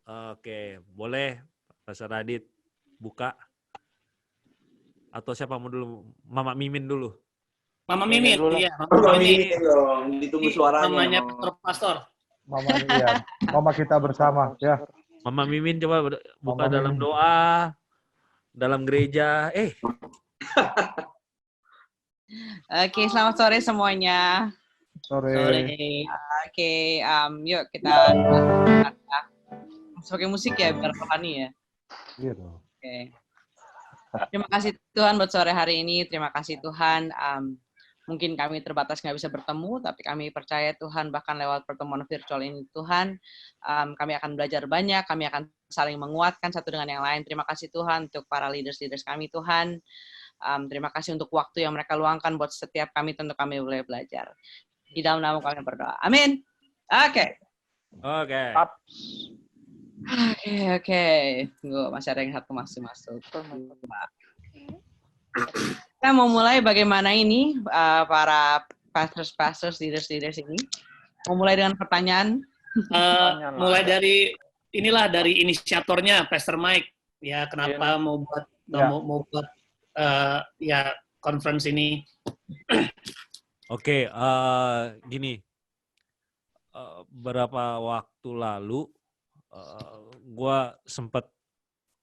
Oke, boleh Pastor Radit buka. Atau siapa mau dulu? Mama Mimin dulu. Mama Mimin, iya. Mama Mimin dong, ditunggu suaranya. Mamanya Pastor. Mama kita bersama, ya. Mama Mimin coba buka Mama dalam Mimin. doa, dalam gereja. Oke, selamat sore semuanya. Sore. Oke, yuk kita pakai musik ya biar rohani ya. Iya dong. Oke. Terima kasih Tuhan buat sore hari ini. Terima kasih Tuhan. Mungkin kami terbatas nggak bisa bertemu, tapi kami percaya Tuhan bahkan lewat pertemuan virtual ini Tuhan, kami akan belajar banyak, kami akan saling menguatkan satu dengan yang lain. Terima kasih Tuhan untuk para leaders-leaders kami Tuhan. Terima kasih untuk waktu yang mereka luangkan buat setiap kami, tentu kami boleh belajar. Di dalam nama kami berdoa. Amin. Oke. Tunggu, masih ada yang satu masuk. Kita mau mulai bagaimana ini para pastors, leaders ini. Mau mulai dengan pertanyaan. Mulai dari inisiatornya Pastor Mike. Ya, kenapa mau buat conference ini? Oke, gini. Beberapa waktu lalu gue sempet,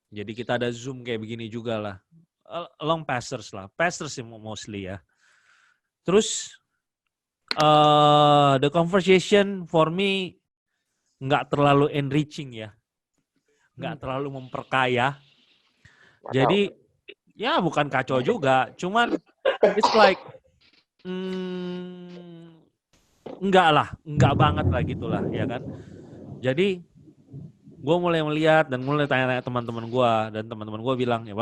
jadi kita ada Zoom kayak begini juga lah. Along pastors mostly ya. Terus the conversation for me nggak terlalu enriching ya, nggak terlalu memperkaya. Jadi ya bukan kacau juga, cuman it's like enggak banget lah gitulah ya kan. Jadi gue mulai melihat dan mulai tanya-tanya teman-teman gue, dan teman-teman gue bilang ya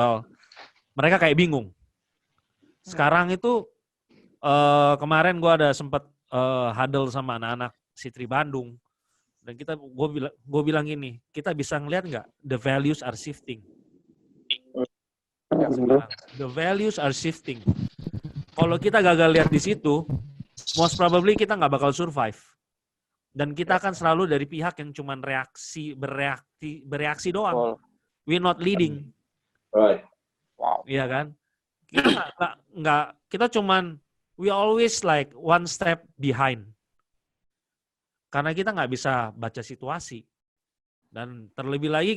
mereka kayak bingung. Sekarang itu kemarin gue ada sempat huddle sama anak-anak Sitri Bandung, dan gue bilang gini, kita bisa ngeliat nggak the values are shifting. The values are shifting. Kalau kita gagal lihat di situ, most probably kita nggak bakal survive. Dan kita akan selalu dari pihak yang cuman bereaksi doang. We're not leading. Right. Wow. Iya kan? Kita kita cuman we always like one step behind. Karena kita nggak bisa baca situasi. Dan terlebih lagi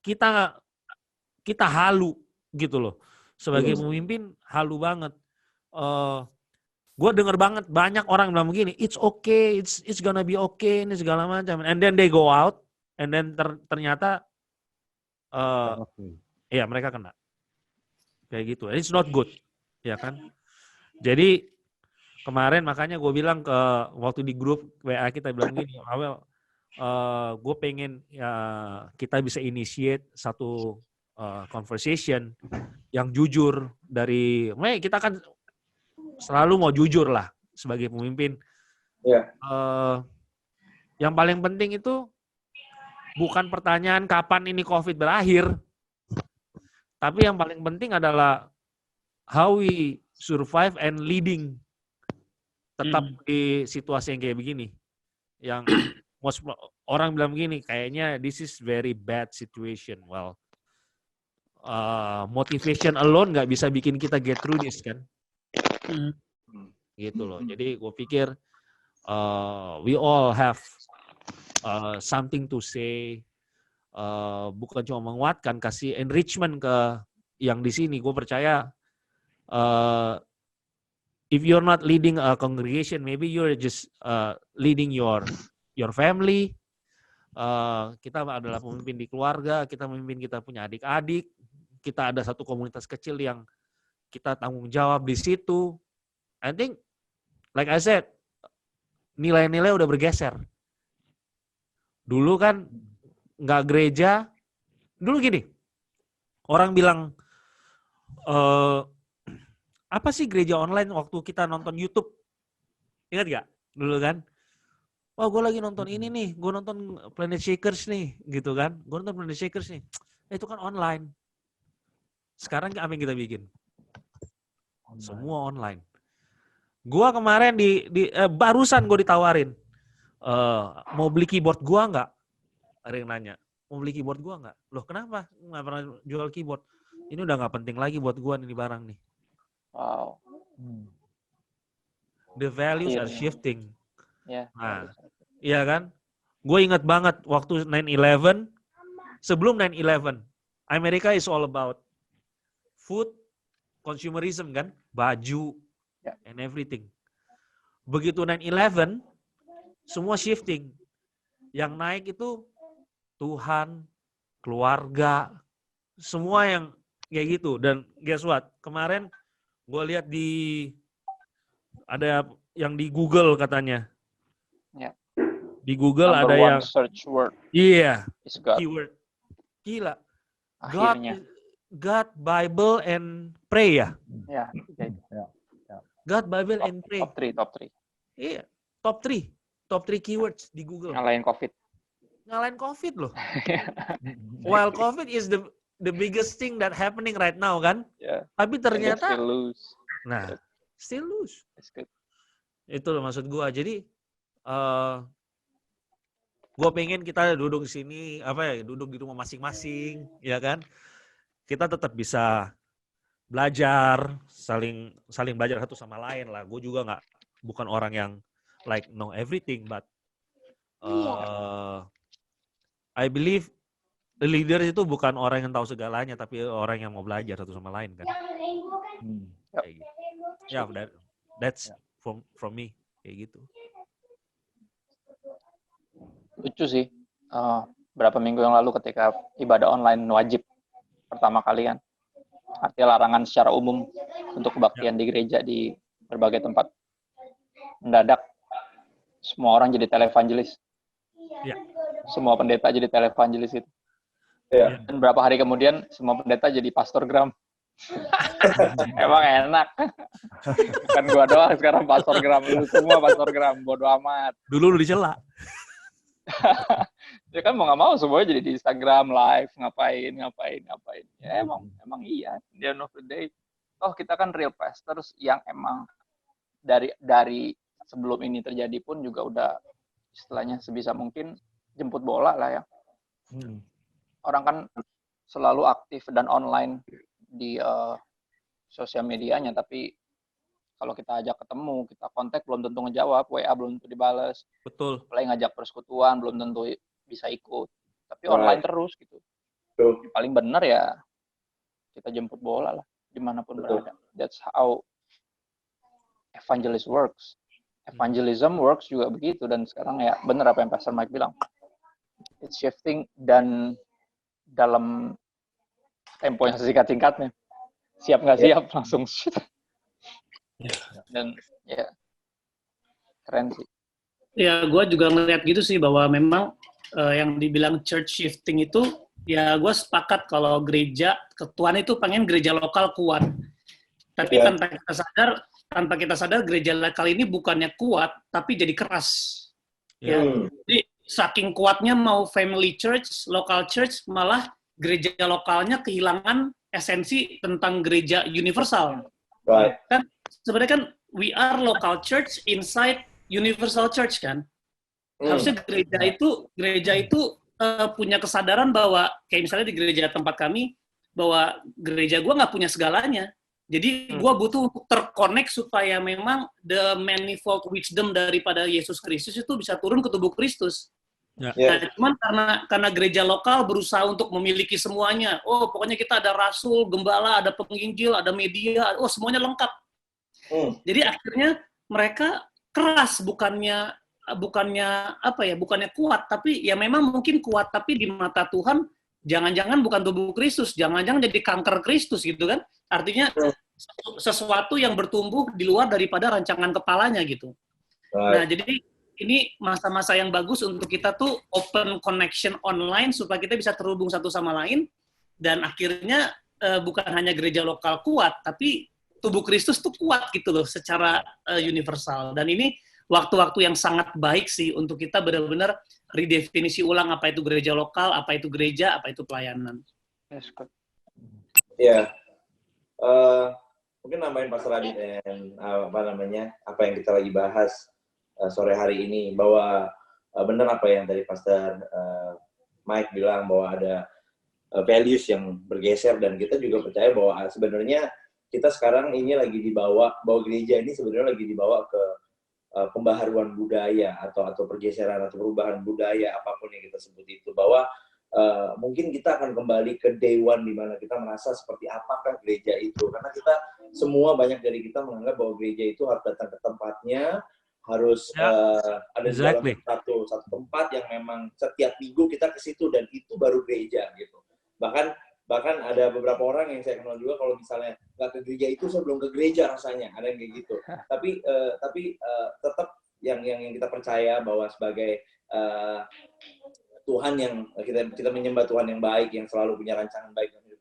kita halu gitu loh. Sebagai pemimpin halu banget. Gue denger banget banyak orang bilang begini, it's okay, it's gonna be okay, ini segala macam. And then they go out, and then ternyata ya mereka kena. Kayak gitu. It's not good. Ya kan? Jadi kemarin makanya gue bilang waktu di grup WA kita bilang gini, gue pengen kita bisa initiate satu conversation yang jujur dari, kita kan selalu mau jujur lah sebagai pemimpin. Yeah. Yang paling penting itu bukan pertanyaan kapan ini COVID berakhir, tapi yang paling penting adalah how we survive and leading tetap di situasi yang kayak begini. Yang orang bilang begini, kayaknya this is very bad situation. Well, motivation alone nggak bisa bikin kita get through this kan. Gitu loh. Jadi gue pikir we all have something to say. Bukan cuma menguatkan, kasih enrichment ke yang di sini. Gue percaya if you're not leading a congregation, maybe you're just leading your family. Kita adalah pemimpin di keluarga, kita memimpin, kita punya adik-adik, kita ada satu komunitas kecil yang kita tanggung jawab di situ. I think, like I said, nilai-nilai udah bergeser. Dulu kan nggak gereja, dulu gini, orang bilang, apa sih gereja online waktu kita nonton YouTube? Ingat gak? Dulu kan? Wah, gue lagi nonton ini nih, gue nonton Planet Shakers nih, gitu kan? Gue nonton Planet Shakers nih. Itu kan online. Sekarang apa yang kita bikin? Online. Semua online. Gue kemarin barusan gue ditawarin, mau beli keyboard gue nggak? Ada yang nanya. mau beli keyboard gue nggak? Loh kenapa? Nggak pernah jual keyboard. Ini udah nggak penting lagi buat gue nih barang nih. Wow. The values are Akhirnya. shifting. Ya. Nah, iya kan? Gue ingat banget waktu 9/11, sebelum 9/11, Amerika is all about food, consumerism kan, baju, Ya. and everything. Begitu 9/11, semua shifting. Yang naik itu Tuhan, keluarga, semua yang kayak gitu. Dan guess what? Kemarin gue lihat ada yang di Google katanya. Ya. Di Google Number ada one yang search word iya, is God. keyword. Gila. Akhirnya. God, Bible, and pray ya? Ya. God, Bible, and pray. Top 3. Iya, top 3. Top 3 keywords di Google. Ngalahin COVID. Ngalahin COVID loh. While COVID is the biggest thing that happening right now kan? Yeah. Tapi ternyata still lose. Nah, still lose. It's good. Itu loh maksud gua. Jadi gua pengen kita duduk di sini duduk di rumah masing-masing, ya kan? Kita tetap bisa belajar, saling belajar satu sama lain lah. Gue juga bukan orang yang like know everything, but I believe the leader itu bukan orang yang tahu segalanya, tapi orang yang mau belajar satu sama lain kan. Kayak gitu. Ya, that's from me kayak gitu. Lucu sih. Berapa minggu yang lalu ketika ibadah online wajib pertama kali kan. Artinya larangan secara umum untuk kebaktian di gereja di berbagai tempat. Mendadak semua orang jadi televangelis. Ya. Semua pendeta jadi televangelis itu. Ya. Dan berapa hari kemudian semua pendeta jadi pastor gram. Emang enak. Bukan gua doang sekarang pastor gram, lu semua pastor gram, bodo amat. Dulu lu dicela. Ya kan mau nggak mau semuanya jadi di Instagram live ngapain. Ya emang iya. Di end of the day, kita kan real pastors yang emang dari sebelum ini terjadi pun juga udah istilahnya sebisa mungkin jemput bola lah ya. Orang kan selalu aktif dan online di sosial medianya, tapi kalau kita ajak ketemu, kita kontak belum tentu ngejawab, WA belum tentu dibales. Betul. Apalagi ngajak persekutuan belum tentu bisa ikut. Tapi online terus gitu. Paling benar ya kita jemput bola lah dimanapun berada. That's how evangelism works juga begitu. Dan sekarang ya benar apa yang Pastor Mike bilang. It's shifting dan dalam tempo yang singkat-singkatnya. Siap nggak siap langsung shit. Dan ya keren sih. Ya, gue juga ngeliat gitu sih bahwa memang yang dibilang church shifting itu, ya gue sepakat kalau gereja, ketuaan itu pengen gereja lokal kuat. Tapi tanpa kita sadar gereja lokal ini bukannya kuat, tapi jadi keras. Ya. Jadi saking kuatnya mau family church, local church, malah gereja lokalnya kehilangan esensi tentang gereja universal. Right. Kan sebenarnya kan we are local church inside universal church kan. Harusnya gereja itu punya kesadaran bahwa kayak misalnya di gereja tempat kami bahwa gereja gue nggak punya segalanya. Jadi gue butuh untuk terkonek supaya memang the manifold wisdom daripada Yesus Kristus itu bisa turun ke tubuh Kristus. Ya. Nah, cuman karena gereja lokal berusaha untuk memiliki semuanya. Oh, pokoknya kita ada rasul, gembala, ada penginjil, ada media, semuanya lengkap. Jadi akhirnya mereka keras, bukannya kuat, tapi ya memang mungkin kuat, tapi di mata Tuhan jangan-jangan bukan tubuh Kristus, jangan-jangan jadi kanker Kristus gitu kan. Artinya sesuatu yang bertumbuh di luar daripada rancangan kepalanya gitu. Nah, jadi ini masa-masa yang bagus untuk kita tuh open connection online supaya kita bisa terhubung satu sama lain dan akhirnya bukan hanya gereja lokal kuat, tapi tubuh Kristus tuh kuat gitu loh secara universal. Dan ini waktu-waktu yang sangat baik sih untuk kita benar-benar redefinisi ulang apa itu gereja lokal, apa itu gereja, apa itu pelayanan. Ya, mungkin nambahin Pastor Adi dan apa yang kita lagi bahas sore hari ini, bahwa benar apa yang tadi Pastor Mike bilang bahwa ada values yang bergeser, dan kita juga percaya bahwa sebenarnya kita sekarang ini lagi dibawa, bahwa gereja ini sebenarnya lagi dibawa ke pembaharuan budaya atau pergeseran atau perubahan budaya, apapun yang kita sebut itu, bahwa mungkin kita akan kembali ke day one di mana kita merasa seperti apakah gereja itu, karena kita semua, banyak dari kita menganggap bahwa gereja itu harus datang ke tempatnya, harus ada di dalam satu tempat yang memang setiap minggu kita ke situ, dan itu baru gereja gitu. Bahkan ada beberapa orang yang saya kenal juga, kalau misalnya nggak ke gereja itu saya belum ke gereja rasanya, ada yang kayak gitu. Tapi tetap yang kita percaya bahwa sebagai Tuhan yang kita menyembah, Tuhan yang baik, yang selalu punya rancangan baik dalam hidup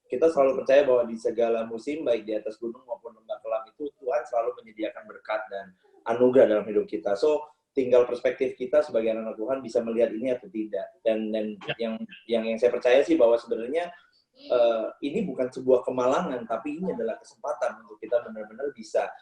kita selalu percaya bahwa di segala musim, baik di atas gunung maupun lembah kelam, itu Tuhan selalu menyediakan berkat dan anugerah dalam hidup kita. So tinggal perspektif kita sebagai anak Tuhan bisa melihat ini atau tidak. Dan yang saya percaya sih bahwa sebenarnya ini bukan sebuah kemalangan, tapi ini adalah kesempatan untuk kita benar-benar bisa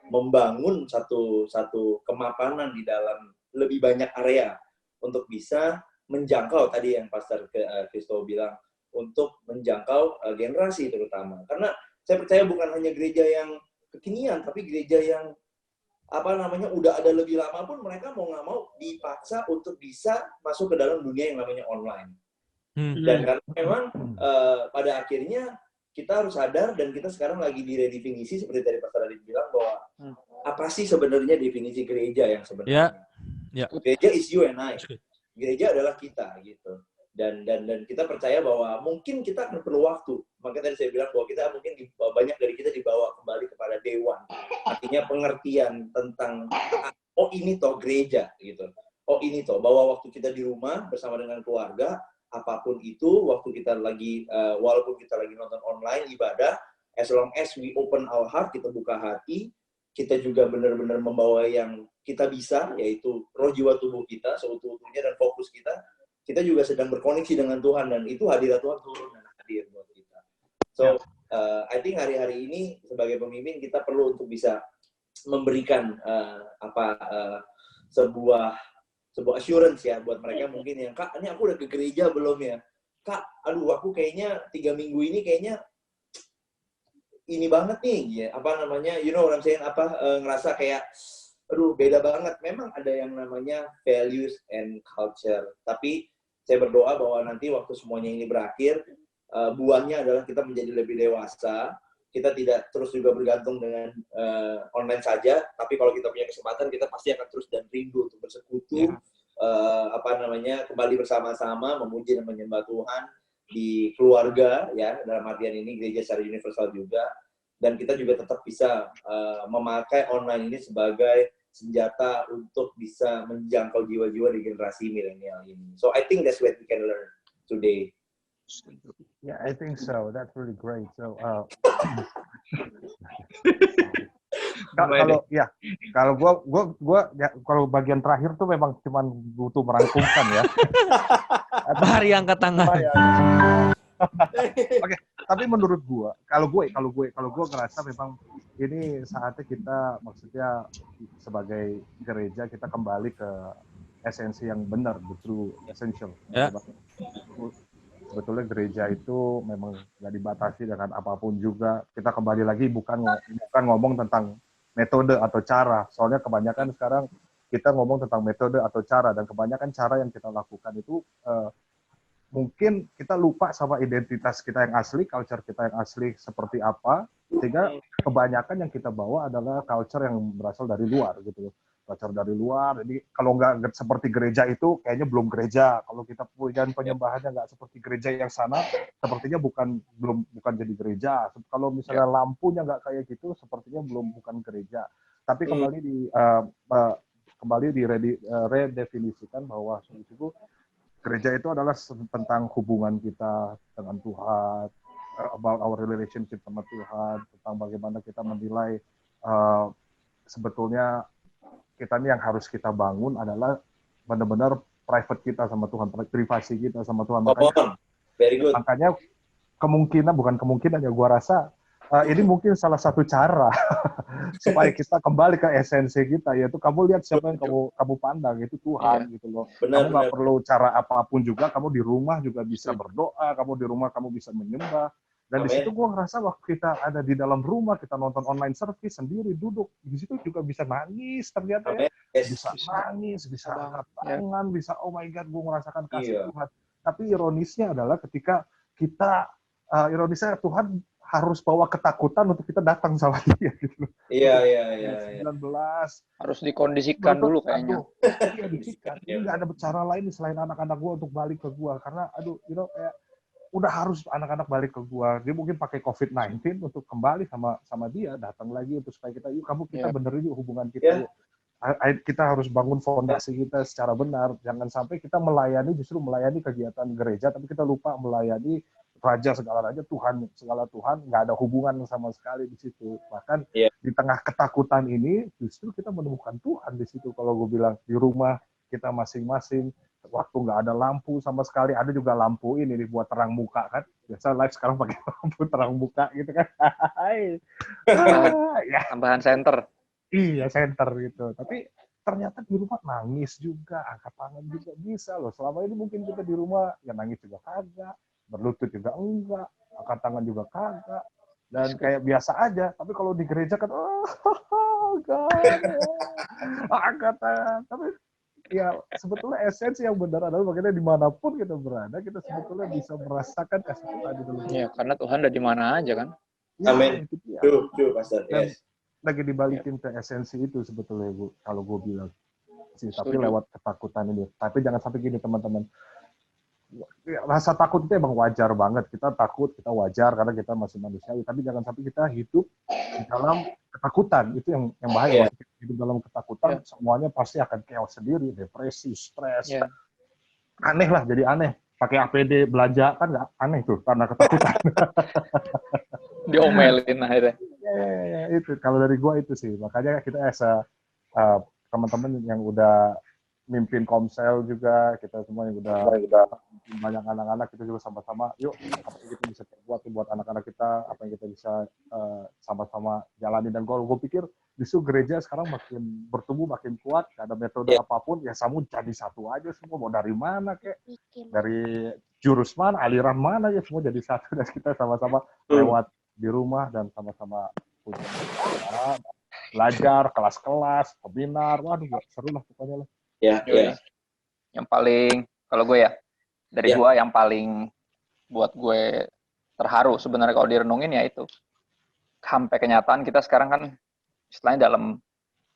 membangun satu kemapanan di dalam lebih banyak area untuk bisa menjangkau tadi yang Pastor Kristo bilang, untuk menjangkau generasi terutama. Karena saya percaya bukan hanya gereja yang kekinian, tapi gereja yang udah ada lebih lama pun mereka mau nggak mau dipaksa untuk bisa masuk ke dalam dunia yang namanya online. Dan karena memang pada akhirnya kita harus sadar, dan kita sekarang lagi diredefinisi seperti tadi Pastor Adit bilang, bahwa apa sih sebenarnya definisi gereja yang sebenarnya? Gereja is you and I. Gereja adalah kita gitu. Dan kita percaya bahwa mungkin kita akan perlu waktu. Makanya tadi saya bilang bahwa kita mungkin banyak dari kita dibawa kembali kepada dewan. Artinya pengertian tentang ini toh gereja gitu. Ini toh bahwa waktu kita di rumah bersama dengan keluarga, apapun itu, waktu kita lagi walaupun kita lagi nonton online ibadah, as long as we open our heart, kita buka hati, kita juga benar-benar membawa yang kita bisa, yaitu roh, jiwa, tubuh kita seutuh-utuhnya, dan fokus kita juga sedang berkoneksi dengan Tuhan, dan itu hadirat Tuhan turun dan hadir buat kita. So, I think hari-hari ini sebagai pemimpin kita perlu untuk bisa memberikan sebuah assurance ya buat mereka mungkin yang, Kak, ini aku udah ke gereja belum ya? Kak, aduh aku kayaknya 3 minggu ini kayaknya ini banget nih, ya, you know what I'm saying, ngerasa kayak, aduh beda banget. Memang ada yang namanya values and culture, tapi saya berdoa bahwa nanti waktu semuanya ini berakhir, buahnya adalah kita menjadi lebih dewasa, kita tidak terus juga bergantung dengan online saja, tapi kalau kita punya kesempatan, kita pasti akan terus dan rindu untuk bersekutu, kembali bersama-sama, memuji dan menyembah Tuhan di keluarga, ya, dalam artian ini gereja secara universal juga, dan kita juga tetap bisa memakai online ini sebagai senjata untuk bisa menjangkau jiwa-jiwa di generasi milenial ini. So I think that's what we can learn today. Yeah, I think so. That's really great. So, kalau bagian terakhir tuh memang cuma butuh merangkumkan ya. Bahari angkat tangan. Oke, tapi menurut kalau gue ngerasa memang ini saatnya kita, maksudnya sebagai gereja kita kembali ke esensi yang benar, betul essential. Ya. Sebetulnya gereja itu memang nggak dibatasi dengan apapun juga. Kita kembali lagi bukan ngomong tentang metode atau cara. Soalnya kebanyakan sekarang kita ngomong tentang metode atau cara, dan kebanyakan cara yang kita lakukan itu mungkin kita lupa sama identitas kita yang asli, culture kita yang asli seperti apa, sehingga kebanyakan yang kita bawa adalah culture yang berasal dari luar gitu. Culture dari luar. Jadi kalau nggak seperti gereja itu kayaknya belum gereja. Kalau kita punya penyembahannya nggak seperti gereja yang sana, sepertinya bukan jadi gereja. Kalau misalnya lampunya nggak kayak gitu, sepertinya bukan gereja. Tapi kembali redefinisikan bahwa itu gereja itu adalah tentang hubungan kita dengan Tuhan, about our relationship sama Tuhan, tentang bagaimana kita menilai sebetulnya kita ini yang harus kita bangun adalah benar-benar private kita sama Tuhan, privasi kita sama Tuhan. Makanya kemungkinan, bukan kemungkinan ya, gua rasa ini mungkin salah satu cara supaya kita kembali ke esensi kita, yaitu kamu lihat siapa yang kamu pandang, itu Tuhan gitu loh. Kamu nggak perlu cara apapun juga, kamu di rumah juga bisa berdoa, kamu di rumah kamu bisa menyembah. Dan di situ gue ngerasa waktu kita ada di dalam rumah, kita nonton online service sendiri, duduk di situ juga bisa nangis ternyata ya, bisa nangis, bisa angkat tangan, bisa oh my god, gue merasakan kasih Tuhan. Tapi ironisnya adalah ketika kita ironisnya Tuhan harus bawa ketakutan untuk kita datang sama dia gitu. Iya. 19 harus dikondisikan dulu kayaknya. Iya, dikondisikan. Ini nggak ada cara lain selain anak-anak gua untuk balik ke gua karena kayak udah harus anak-anak balik ke gua. Dia mungkin pakai COVID-19 untuk kembali sama dia, datang lagi untuk supaya kita kita benerin yuk hubungan kita. Yuk. Kita harus bangun fondasi kita secara benar. Jangan sampai kita justru melayani kegiatan gereja, tapi kita lupa melayani Raja segala raja, Tuhan segala Tuhan, nggak ada hubungan sama sekali di situ. Bahkan di tengah ketakutan ini, justru kita menemukan Tuhan di situ. Kalau gue bilang di rumah kita masing-masing, waktu nggak ada lampu sama sekali, ada juga lampu ini buat terang muka kan. Biasa live sekarang pakai lampu terang muka gitu kan. Tambahan center. Iya, center gitu. Tapi ternyata di rumah nangis juga, angkat tangan juga bisa loh. Selama ini mungkin kita di rumah ya nangis juga kagak. Berlutut juga enggak, angkat tangan juga kagak, dan kayak biasa aja. Tapi kalau di gereja kan, angkat tangan. Tapi ya sebetulnya esensi yang benar adalah bagaimana dimanapun kita berada, kita sebetulnya bisa merasakan kasih Tuhan di dalam. Ya, karena Tuhan ada di mana aja kan. Ya, amin. True, Pastor. Yes. Lagi dibalikin ke esensi itu sebetulnya, Bu. Kalau gue bilang sih, tapi lewat ketakutan ini. Tapi jangan sampai gini, teman-teman. Rasa takut itu emang wajar banget. Kita takut, kita wajar karena kita masih manusiawi. Tapi jangan sampai kita hidup di dalam ketakutan. Itu yang bahaya. Kita hidup dalam ketakutan, semuanya pasti akan chaos sendiri, depresi, stres. Aneh lah, jadi aneh. Pakai APD belanja kan nggak aneh tuh karena ketakutan. Diomelin akhirnya. Itu kalau dari gua itu sih. Makanya kita teman-teman yang udah mimpin Komsel juga, kita semua yang udah banyak anak-anak, kita juga sama-sama, yuk apa yang kita bisa buat buat anak-anak kita, apa yang kita bisa sama-sama jalani. Dan gue pikir justru gereja sekarang makin bertumbuh, makin kuat, gak ada metode apapun, ya sama jadi satu aja semua, mau dari mana kek, dari jurus mana, aliran mana, ya semua jadi satu, dan kita sama-sama lewat di rumah dan sama-sama belajar, kelas-kelas, webinar, waduh seru lah pokoknya lah. Ya. Yang paling, kalau gue ya, dari gue yang paling buat gue terharu sebenarnya kalau direnungin ya itu. Sampai kenyataan kita sekarang kan istilahnya dalam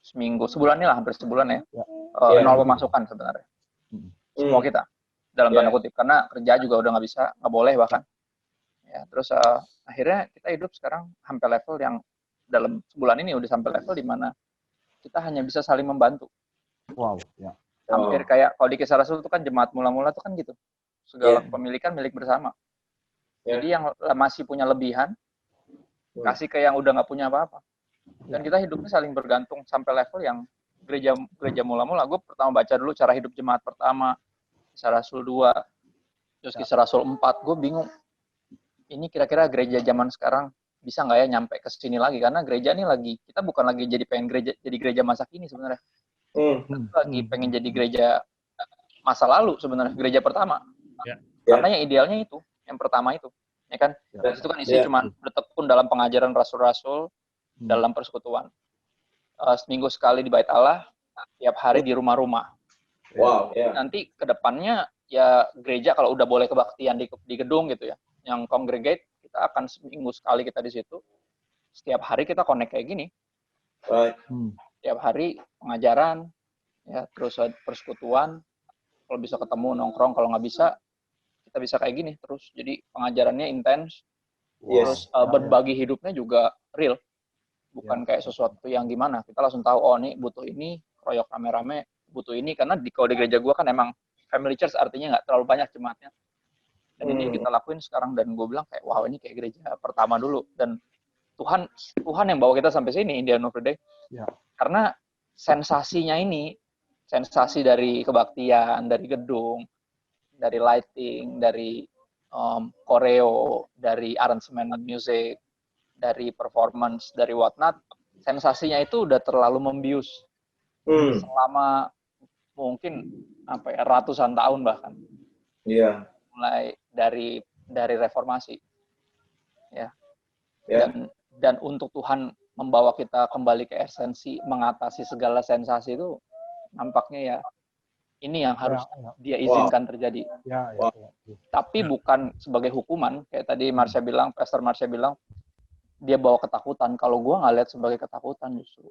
sebulan ini lah, hampir sebulan ya. Nol pemasukan sebenarnya. Semua kita, dalam tanda kutip. Karena kerja juga udah nggak boleh bahkan. Ya, terus akhirnya kita hidup sekarang sampai level yang dalam sebulan ini udah sampai level di mana kita hanya bisa saling membantu. Wow, ya. Hampir kayak kalau di Kisah Rasul itu kan jemaat mula-mula itu kan gitu. Segala kepemilikan milik bersama. Jadi yang masih punya lebihan, kasih ke yang udah nggak punya apa-apa. Dan kita hidupnya saling bergantung sampai level yang gereja mula-mula. Gue pertama baca dulu cara hidup jemaat pertama, Kisah Rasul 2, terus Kisah Rasul 4. Gue bingung, ini kira-kira gereja zaman sekarang bisa nggak ya nyampe ke sini lagi? Karena gereja ini lagi, kita bukan lagi pengen jadi gereja masa kini sebenarnya. Lagi pengen jadi gereja masa lalu sebenarnya, gereja pertama. Karena yang idealnya itu, yang pertama itu, ya kan? Di situ kan isinya cuma bertekun dalam pengajaran rasul-rasul, dalam persekutuan. Seminggu sekali di Bait Allah, tiap hari di rumah-rumah. Wow. Nanti ke depannya ya gereja kalau udah boleh kebaktian di gedung gitu ya, yang congregate, kita akan seminggu sekali kita di situ. Setiap hari kita connect kayak gini. Tiap hari pengajaran, ya terus persekutuan, kalau bisa ketemu nongkrong, kalau nggak bisa kita bisa kayak gini terus. Jadi pengajarannya intens, terus berbagi hidupnya juga real, bukan kayak sesuatu yang gimana. Kita langsung tahu, oh nih butuh ini, kroyok rame-rame, butuh ini. Karena kalau di gereja gue kan emang family church, artinya nggak terlalu banyak jemaatnya. Dan ini kita lakuin sekarang, dan gue bilang kayak wow, ini kayak gereja pertama dulu. Dan Tuhan yang bawa kita sampai sini, Indian of the Day. Karena sensasinya ini, sensasi dari kebaktian, dari gedung, dari lighting, dari koreo, dari aransemen music, dari performance, dari whatnot, sensasinya itu udah terlalu membius selama mungkin ratusan tahun bahkan. Iya. Mulai dari reformasi, ya. Dan untuk Tuhan membawa kita kembali ke esensi, mengatasi segala sensasi itu, nampaknya ya ini yang harus dia izinkan terjadi. Tapi bukan sebagai hukuman, kayak tadi Pastor Marsha bilang, dia bawa ketakutan. Kalau gue nggak lihat sebagai ketakutan justru.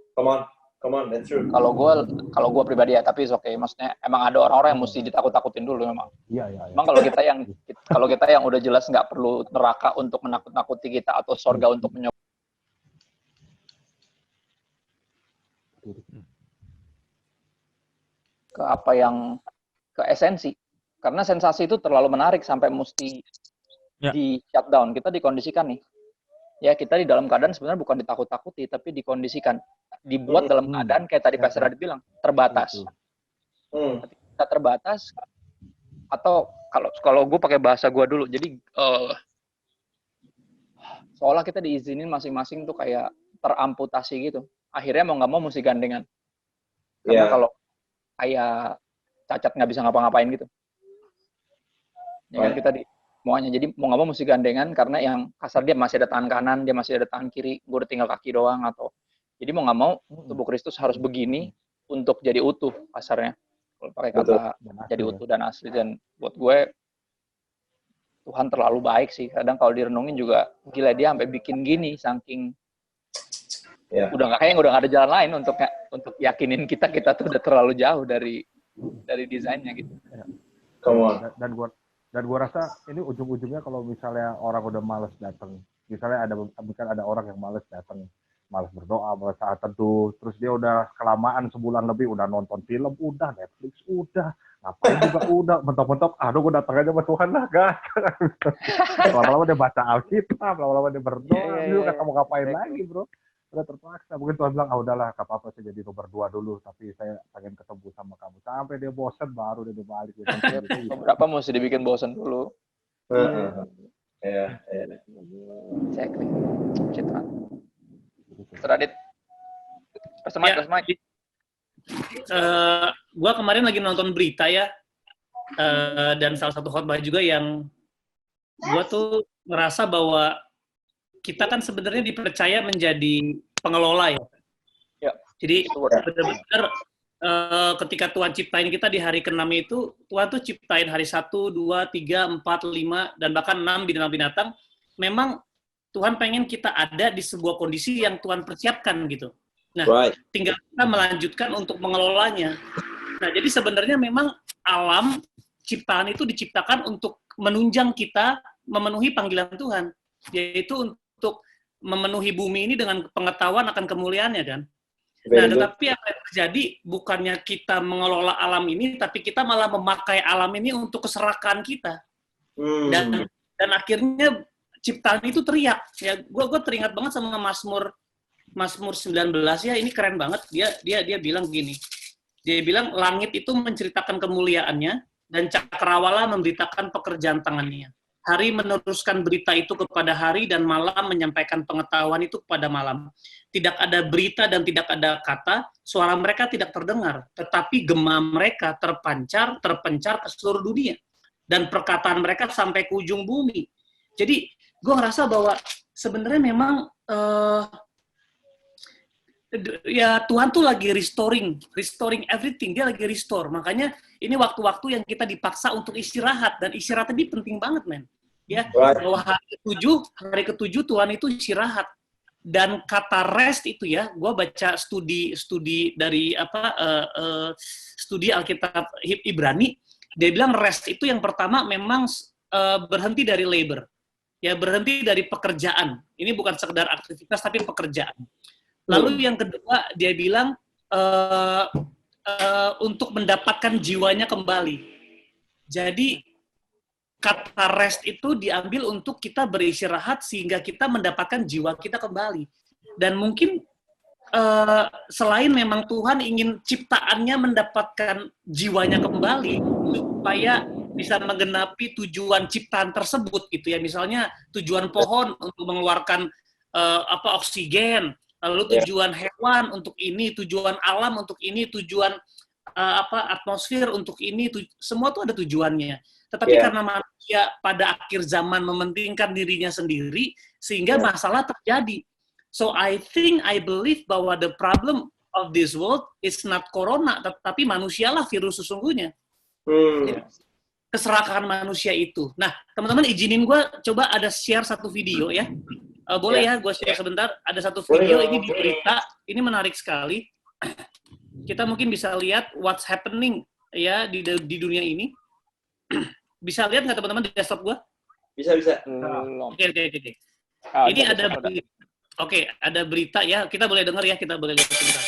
Come on, that's true. Kalau gue pribadi ya, tapi oke. Maksudnya emang ada orang-orang yang mesti ditakut-takutin dulu memang. Iya. Emang kalau kita yang udah jelas nggak perlu neraka untuk menakut-nakuti kita atau sorga untuk menyoba. Ke esensi, karena sensasi itu terlalu menarik sampai mesti di shutdown. Kita dikondisikan nih, ya kita di dalam keadaan sebenarnya bukan ditakut-takuti, tapi dikondisikan, dibuat dalam keadaan kayak tadi Pastor Radit bilang, terbatas. Kita terbatas, atau kalau gue pakai bahasa gue dulu, jadi seolah kita diizinin masing-masing tuh kayak teramputasi gitu. Akhirnya mau nggak mau mesti gandengan. Karena kalau kayak cacat nggak bisa ngapa-ngapain gitu. Ya kan kita semuanya. Jadi mau nggak mau mesti gandengan karena yang kasar dia masih ada tangan kanan, dia masih ada tangan kiri, gue udah tinggal kaki doang atau. Jadi mau nggak mau tubuh Kristus harus begini untuk jadi utuh kasarnya. Kalau pakai kata jadi utuh dan asli. Dan buat gue Tuhan terlalu baik sih. Kadang kalau direnungin juga gila, dia sampai bikin gini saking udah nggak ada jalan lain untuk yakinin kita tuh udah terlalu jauh dari desainnya gitu. Dan gua rasa ini ujung-ujungnya kalau misalnya orang udah malas datang, misalnya ada orang yang malas datang, malas berdoa, malas saat teduh, terus dia udah kelamaan sebulan lebih udah nonton film, udah Netflix, udah ngapain juga udah mentok-mentok, aduh gue datang aja sama Tuhan lah, gas. Lama-lama dia baca Alkitab, lama-lama dia berdoa, dia nggak mau ngapain lagi, bro. Udah terpaksa. Mungkin Tuhan bilang, udahlah, gak apa-apa saya jadi nomor 2 dulu, tapi saya pengen ketemu sama kamu. Sampai dia bosan, baru dia balik. Beberapa mesti dibikin bosan dulu. Iya. Exactly. Citraan. Teradit. Pastor Mike. Gue kemarin lagi nonton berita ya, dan salah satu khotbah juga yang gue tuh ngerasa bahwa kita kan sebenarnya dipercaya menjadi pengelola ya. Jadi benar-benar ketika Tuhan ciptain kita di hari ke-6 itu, Tuhan tuh ciptain hari 1, 2, 3, 4, 5, dan bahkan 6 binatang-binatang. Memang Tuhan pengen kita ada di sebuah kondisi yang Tuhan persiapkan gitu. Nah, tinggal kita melanjutkan untuk mengelolanya. Nah, jadi sebenarnya memang alam ciptaan itu diciptakan untuk menunjang kita memenuhi panggilan Tuhan, yaitu untuk memenuhi bumi ini dengan pengetahuan akan kemuliaannya kan. Nah, tetapi yang terjadi bukannya kita mengelola alam ini, tapi kita malah memakai alam ini untuk keserakan kita. Dan akhirnya ciptaan itu teriak. Ya, gue teringat banget sama Mazmur 19 ya, ini keren banget. Dia bilang gini. Dia bilang langit itu menceritakan kemuliaannya dan cakrawala memberitakan pekerjaan tangannya. Hari meneruskan berita itu kepada hari dan malam menyampaikan pengetahuan itu kepada malam. Tidak ada berita dan tidak ada kata, suara mereka tidak terdengar, tetapi gema mereka terpencar ke seluruh dunia. Dan perkataan mereka sampai ke ujung bumi. Jadi, gue ngerasa bahwa sebenarnya memang ya Tuhan tuh lagi restoring everything, dia lagi restore. Makanya ini waktu-waktu yang kita dipaksa untuk istirahat, dan istirahat ini penting banget, men. Ya, bahwa hari ke-7 Tuhan itu istirahat. Dan kata rest itu ya, gue baca studi dari studi Alkitab Ibrani, dia bilang rest itu yang pertama memang berhenti dari labor. Ya, berhenti dari pekerjaan. Ini bukan sekedar aktivitas tapi pekerjaan. Lalu yang kedua, dia bilang untuk mendapatkan jiwanya kembali. Jadi, kata rest itu diambil untuk kita beristirahat sehingga kita mendapatkan jiwa kita kembali. Dan mungkin selain memang Tuhan ingin ciptaannya mendapatkan jiwanya kembali, supaya bisa menggenapi tujuan ciptaan tersebut gitu ya. Misalnya tujuan pohon untuk mengeluarkan oksigen, lalu tujuan hewan untuk ini, tujuan alam untuk ini, tujuan atmosfer untuk ini, semua tuh ada tujuannya. Tetapi karena manusia pada akhir zaman mementingkan dirinya sendiri, sehingga masalah terjadi. So I believe bahwa the problem of this world is not corona, tetapi manusialah virus sesungguhnya. Keserakahan manusia itu. Nah, teman-teman izinin gue coba ada share satu video ya. Boleh ya, gue share sebentar. Ada satu video ini di berita, ini menarik sekali. Kita mungkin bisa lihat what's happening ya di dunia ini. Bisa lihat nggak teman-teman di desktop gue? Bisa. Oke. Ini ada berita. Oke, ada berita ya. Kita boleh dengar ya, kita boleh lihat sebentar.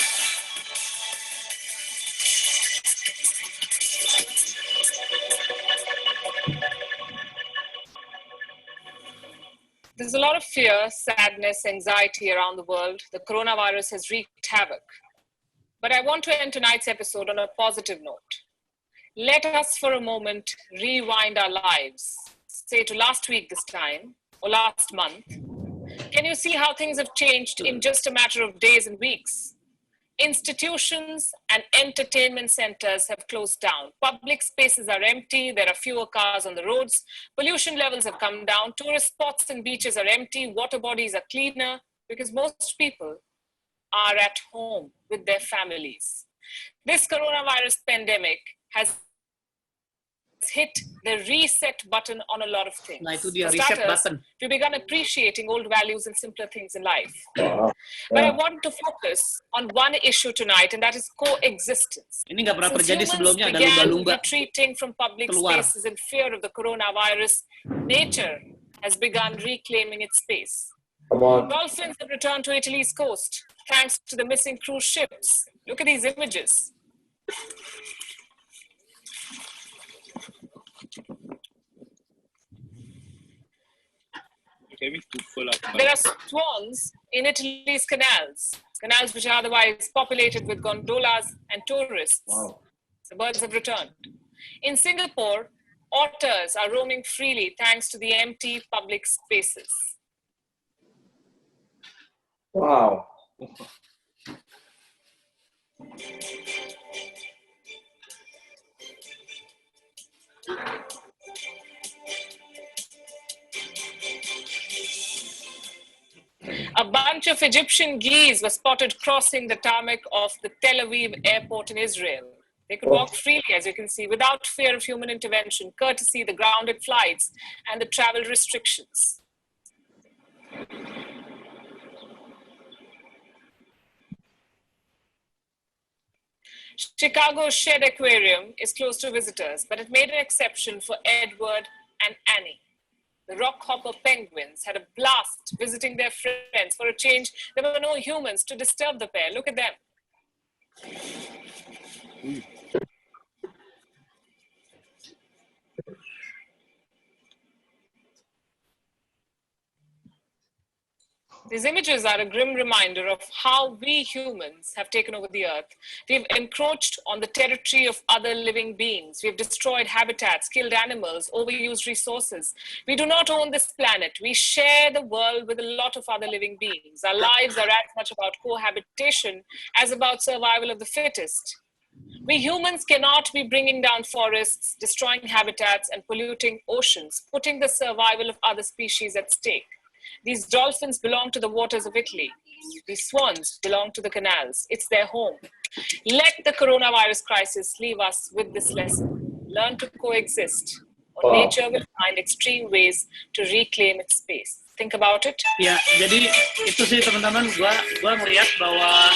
There's a lot of fear, sadness, anxiety around the world. The coronavirus has wreaked havoc. But I want to end tonight's episode on a positive note. Let us for a moment rewind our lives, say to last week this time, or last month. Can you see how things have changed in just a matter of days and weeks? Institutions and entertainment centers have closed down. Public spaces are empty. There are fewer cars on the roads. Pollution levels have come down. Tourist spots and beaches are empty. Water bodies are cleaner because most people are at home with their families. This coronavirus pandemic has hit the reset button on a lot of things. Nah, itu dia, For reset starters, button. we began appreciating old values and simpler things in life. But I want to focus on one issue tonight, and that is coexistence. Ini nggak pernah Since terjadi humans sebelumnya, ada began lumba-lumba retreating from public keluar. spaces in fear of the coronavirus, nature has begun reclaiming its space. Come on. Dolphins have returned to Italy's coast thanks to the missing cruise ships. Look at these images. There are swans in Italy's canals which are otherwise populated with gondolas and tourists. Wow. The birds have returned. In Singapore, otters are roaming freely thanks to the empty public spaces. Wow. A bunch of Egyptian geese were spotted crossing the tarmac of the Tel Aviv airport in Israel. They could walk freely, as you can see, without fear of human intervention, courtesy the grounded flights and the travel restrictions. Chicago's Shed Aquarium is closed to visitors, but it made an exception for Edward and Annie. The rockhopper penguins had a blast visiting their friends. For a change, there were no humans to disturb the pair. Look at them. These images are a grim reminder of how we humans have taken over the earth. We've encroached on the territory of other living beings. We've destroyed habitats, killed animals, overused resources. We do not own this planet. We share the world with a lot of other living beings. Our lives are as much about cohabitation as about survival of the fittest. We humans cannot be bringing down forests, destroying habitats, and polluting oceans, putting the survival of other species at stake. These dolphins belong to the waters of Italy. These swans belong to the canals. It's their home. Let the coronavirus crisis leave us with this lesson. Learn to coexist, or nature will find extreme ways to reclaim its space. Think about it. Ya, jadi itu sih teman-teman, gua melihat bahwa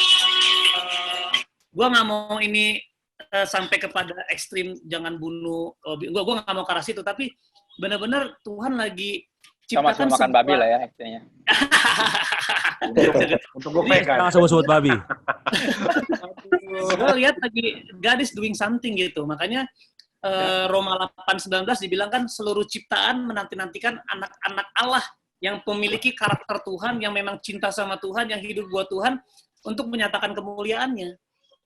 gua nggak mau ini sampai kepada ekstrim, jangan bunuh. Gua nggak mau ke arah situ, tapi benar-benar Tuhan lagi sama-sama makan babi lah ya akhirnya. Untuk gue pegang. Jangan sebut-sebut babi. Gue lihat lagi God is doing something gitu. Makanya Roma 8:19 dibilang kan seluruh ciptaan menanti-nantikan anak-anak Allah yang memiliki karakter Tuhan, yang memang cinta sama Tuhan, yang hidup buat Tuhan untuk menyatakan kemuliaannya.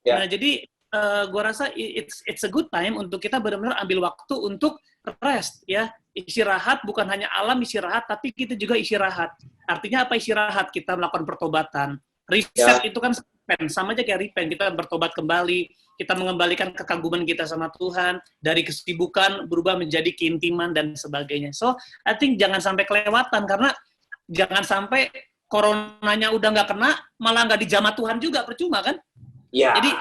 Yeah. Nah, jadi gue rasa it's a good time untuk kita benar-benar ambil waktu untuk rest ya. istirahat bukan hanya alam istirahat, tapi kita juga istirahat. Artinya apa istirahat? Kita melakukan pertobatan. Reset itu kan sama aja kayak repent. Kita bertobat kembali, kita mengembalikan kekaguman kita sama Tuhan, dari kesibukan berubah menjadi keintiman dan sebagainya. So, I think jangan sampai kelewatan, karena jangan sampai coronanya udah nggak kena, malah nggak dijamah Tuhan juga, percuma kan? Ya. Jadi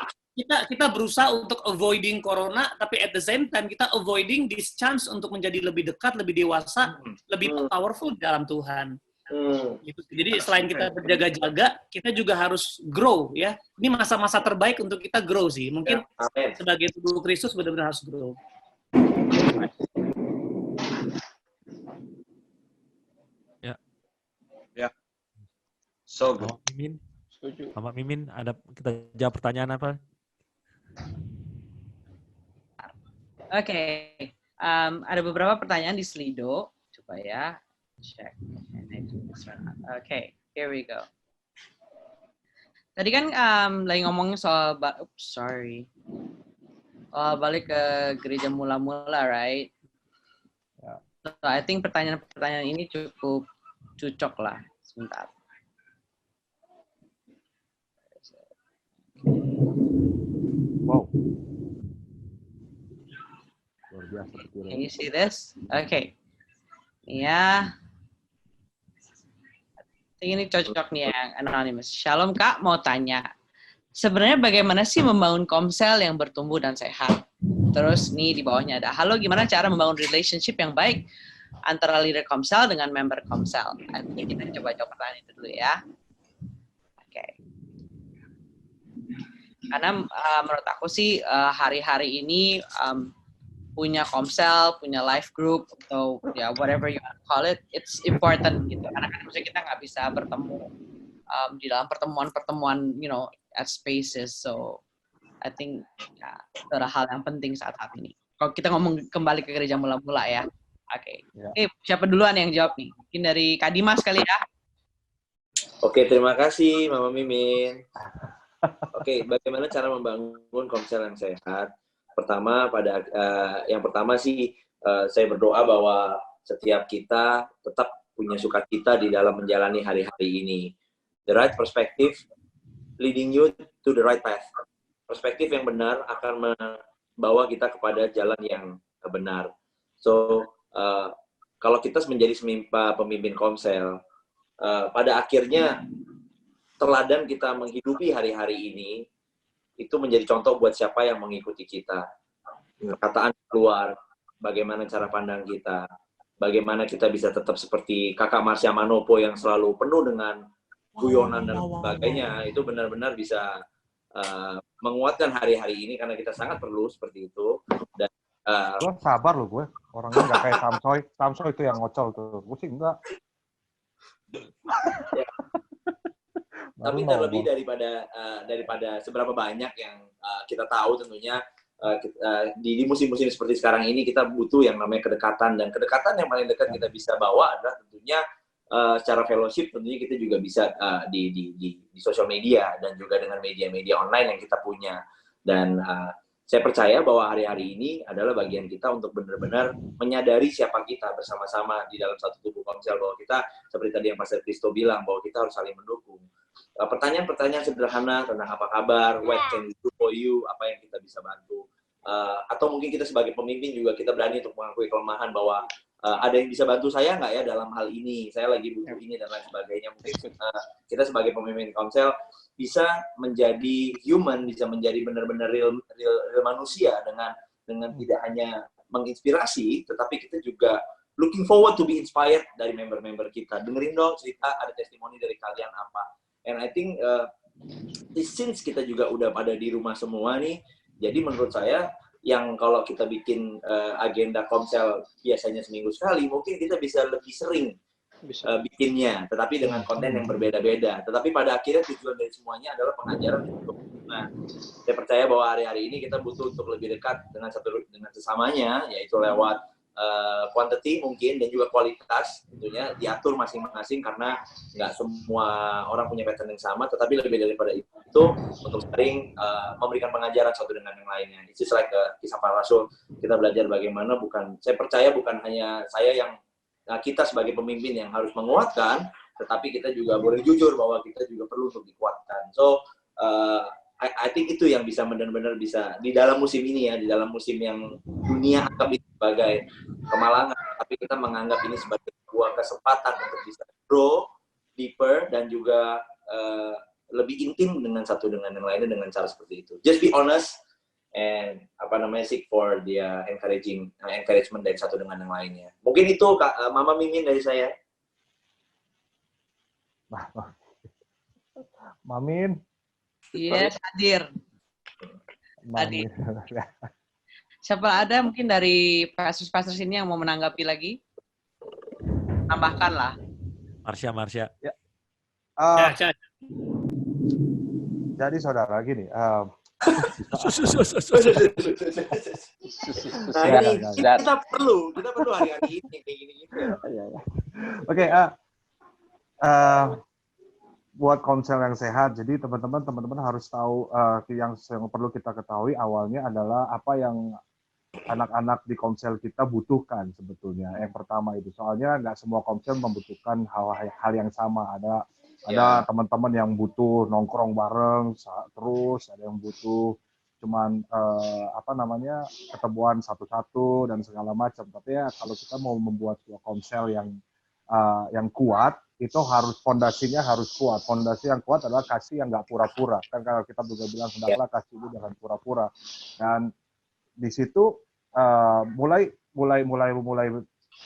kita berusaha untuk avoiding corona, tapi at the same time kita avoiding this chance untuk menjadi lebih dekat, lebih dewasa, lebih powerful dalam Tuhan. Gitu. Jadi selain kita berjaga-jaga, kita juga harus grow ya. Ini masa-masa terbaik untuk kita grow sih. Mungkin sebagai tubuh Kristus benar-benar harus grow. Ya. So good. Mimin, Setuju. Bapak Mimin, ada kita jawab pertanyaan apa? Oke, ada beberapa pertanyaan di Slido. Coba ya, check. Oke, here we go. Tadi kan lagi ngomongin soal, balik ke gereja mula-mula, right? So, I think pertanyaan-pertanyaan ini cukup cocok lah. Sebentar. Wow. Luar biasa. Can you see this? Okay. Ya. Ini cocok nih yang anonymous. Shalom Kak, mau tanya. Sebenarnya bagaimana sih membangun komsel yang bertumbuh dan sehat? Terus nih di bawahnya ada, halo gimana cara membangun relationship yang baik antara leader komsel dengan member komsel? Nanti kita coba jawab pertanyaan itu dulu ya. Oke. Karena menurut aku sih hari-hari ini punya komsel, punya life group, atau ya whatever you want to call it, it's important gitu. Karena kan maksudnya kita nggak bisa bertemu di dalam pertemuan-pertemuan, you know, at spaces. So I think ya itu adalah hal yang penting saat ini. Kalau kita ngomong kembali ke gereja mula-mula ya. Oke. Okay. Siapa duluan yang jawab nih? Mungkin dari Kak Dimas kali ya. Oke, terima kasih Mama Mimin. Oke, bagaimana cara membangun komsel yang sehat? Yang pertama sih saya berdoa bahwa setiap kita tetap punya sukacita di dalam menjalani hari-hari ini. The right perspective leading you to the right path. Perspektif yang benar akan membawa kita kepada jalan yang benar. So, kalau kita menjadi pemimpin komsel, pada akhirnya teladan kita menghidupi hari-hari ini itu menjadi contoh buat siapa yang mengikuti kita. Perkataan keluar, bagaimana cara pandang kita, bagaimana kita bisa tetap seperti Kakak Marsha Manopo yang selalu penuh dengan guyonan dan sebagainya, itu benar-benar bisa menguatkan hari-hari ini karena kita sangat perlu seperti itu. Dan gue sabar loh gue, orangnya nggak kayak Samsoy itu yang ngocol tuh, gue sih enggak. Ya. Tapi terlebih daripada seberapa banyak yang kita tahu tentunya di musim-musim seperti sekarang ini kita butuh yang namanya kedekatan, dan kedekatan yang paling dekat kita bisa bawa adalah tentunya secara fellowship. Tentunya kita juga bisa di sosial media dan juga dengan media-media online yang kita punya. Dan saya percaya bahwa hari-hari ini adalah bagian kita untuk benar-benar menyadari siapa kita bersama-sama di dalam satu tubuh komsel, bahwa kita seperti tadi yang Pastor Kristo bilang bahwa kita harus saling mendukung. Pertanyaan-pertanyaan sederhana tentang apa kabar, what can we do for you, apa yang kita bisa bantu. Atau mungkin kita sebagai pemimpin juga kita berani untuk mengakui kelemahan bahwa ada yang bisa bantu saya nggak ya dalam hal ini, saya lagi butuh ini dan lain sebagainya. Mungkin kita sebagai pemimpin komsel bisa menjadi human, bisa menjadi benar-benar real manusia dengan tidak hanya menginspirasi, tetapi kita juga looking forward to be inspired dari member-member kita. Dengerin dong cerita, ada testimoni dari kalian apa. And I think since kita juga udah pada di rumah semua nih, jadi menurut saya yang kalau kita bikin agenda komsel biasanya seminggu sekali, mungkin kita bisa lebih sering bikinnya, tetapi dengan konten yang berbeda-beda. Tetapi pada akhirnya tujuan dari semuanya adalah pengajaran untuk. Nah, saya percaya bahwa hari-hari ini kita butuh untuk lebih dekat dengan sesamanya, yaitu lewat quantity mungkin dan juga kualitas tentunya diatur masing-masing karena nggak semua orang punya pattern yang sama, tetapi lebih daripada itu untuk sering memberikan pengajaran satu dengan yang lainnya. It's just like kisah para rasul, kita belajar bagaimana saya percaya bukan hanya saya yang kita sebagai pemimpin yang harus menguatkan, tetapi kita juga boleh jujur bahwa kita juga perlu untuk dikuatkan. So I think itu yang bisa benar-benar bisa di dalam musim ini ya, di dalam musim yang dunia anggap itu sebagai kemalangan, tapi kita menganggap ini sebagai sebuah kesempatan untuk bisa grow deeper dan juga lebih intim dengan satu dengan yang lainnya dengan cara seperti itu. Just be honest and seek for the encouragement dari satu dengan yang lainnya. Mungkin itu Mama Mimin dari saya. Mamin. Yes, hadir. Siapa ada mungkin dari pastors ini yang mau menanggapi lagi? Tambahkanlah. Marsha. Ya. Jadi saudara gini. Nah ini kita perlu hari-hari ini kayak gini. Oke. Buat konsel yang sehat, jadi teman-teman harus tahu yang perlu kita ketahui awalnya adalah apa yang anak-anak di konsel kita butuhkan sebetulnya. Yang pertama itu, soalnya nggak semua konsel membutuhkan hal yang sama. Ada teman-teman yang butuh nongkrong bareng terus, ada yang butuh cuman ketemuan satu-satu dan segala macam. Tapi ya kalau kita mau membuat sebuah konsel yang kuat, itu fondasinya harus kuat. Fondasi yang kuat adalah kasih yang nggak pura-pura. Kan kalau kita juga bilang, hendaklah kasih itu jangan pura-pura. Dan di situ mulai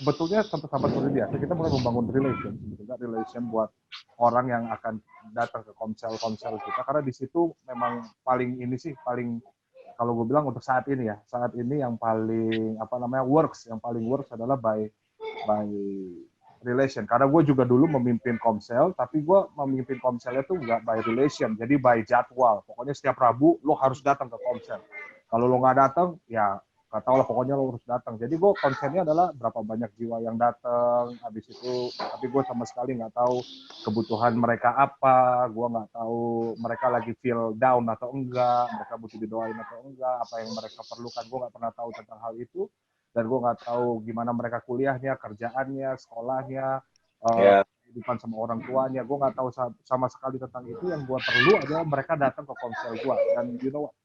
sebetulnya sahabat seperti biasa kita mulai membangun relation buat orang yang akan datang ke konsel kita, karena di situ memang paling kalau gue bilang untuk saat ini yang paling works adalah by relation. Karena gue juga dulu memimpin komsel, tapi gue memimpin komselnya tuh nggak by relation, jadi by jadwal. Pokoknya setiap Rabu lo harus datang ke komsel. Kalau lo nggak datang, ya nggak tahu lah, pokoknya lo harus datang. Jadi gue konsennya adalah berapa banyak jiwa yang datang, habis itu, tapi gue sama sekali nggak tahu kebutuhan mereka apa, gue nggak tahu mereka lagi feel down atau enggak, mereka butuh didoain atau enggak, apa yang mereka perlukan, gue nggak pernah tahu tentang hal itu. Dan gue nggak tahu gimana mereka kuliahnya, kerjaannya, sekolahnya, kehidupan sama orang tuanya. Gue nggak tahu sama sekali tentang itu. Yang gue perlu adalah mereka datang ke komsel gue. Dan you know what?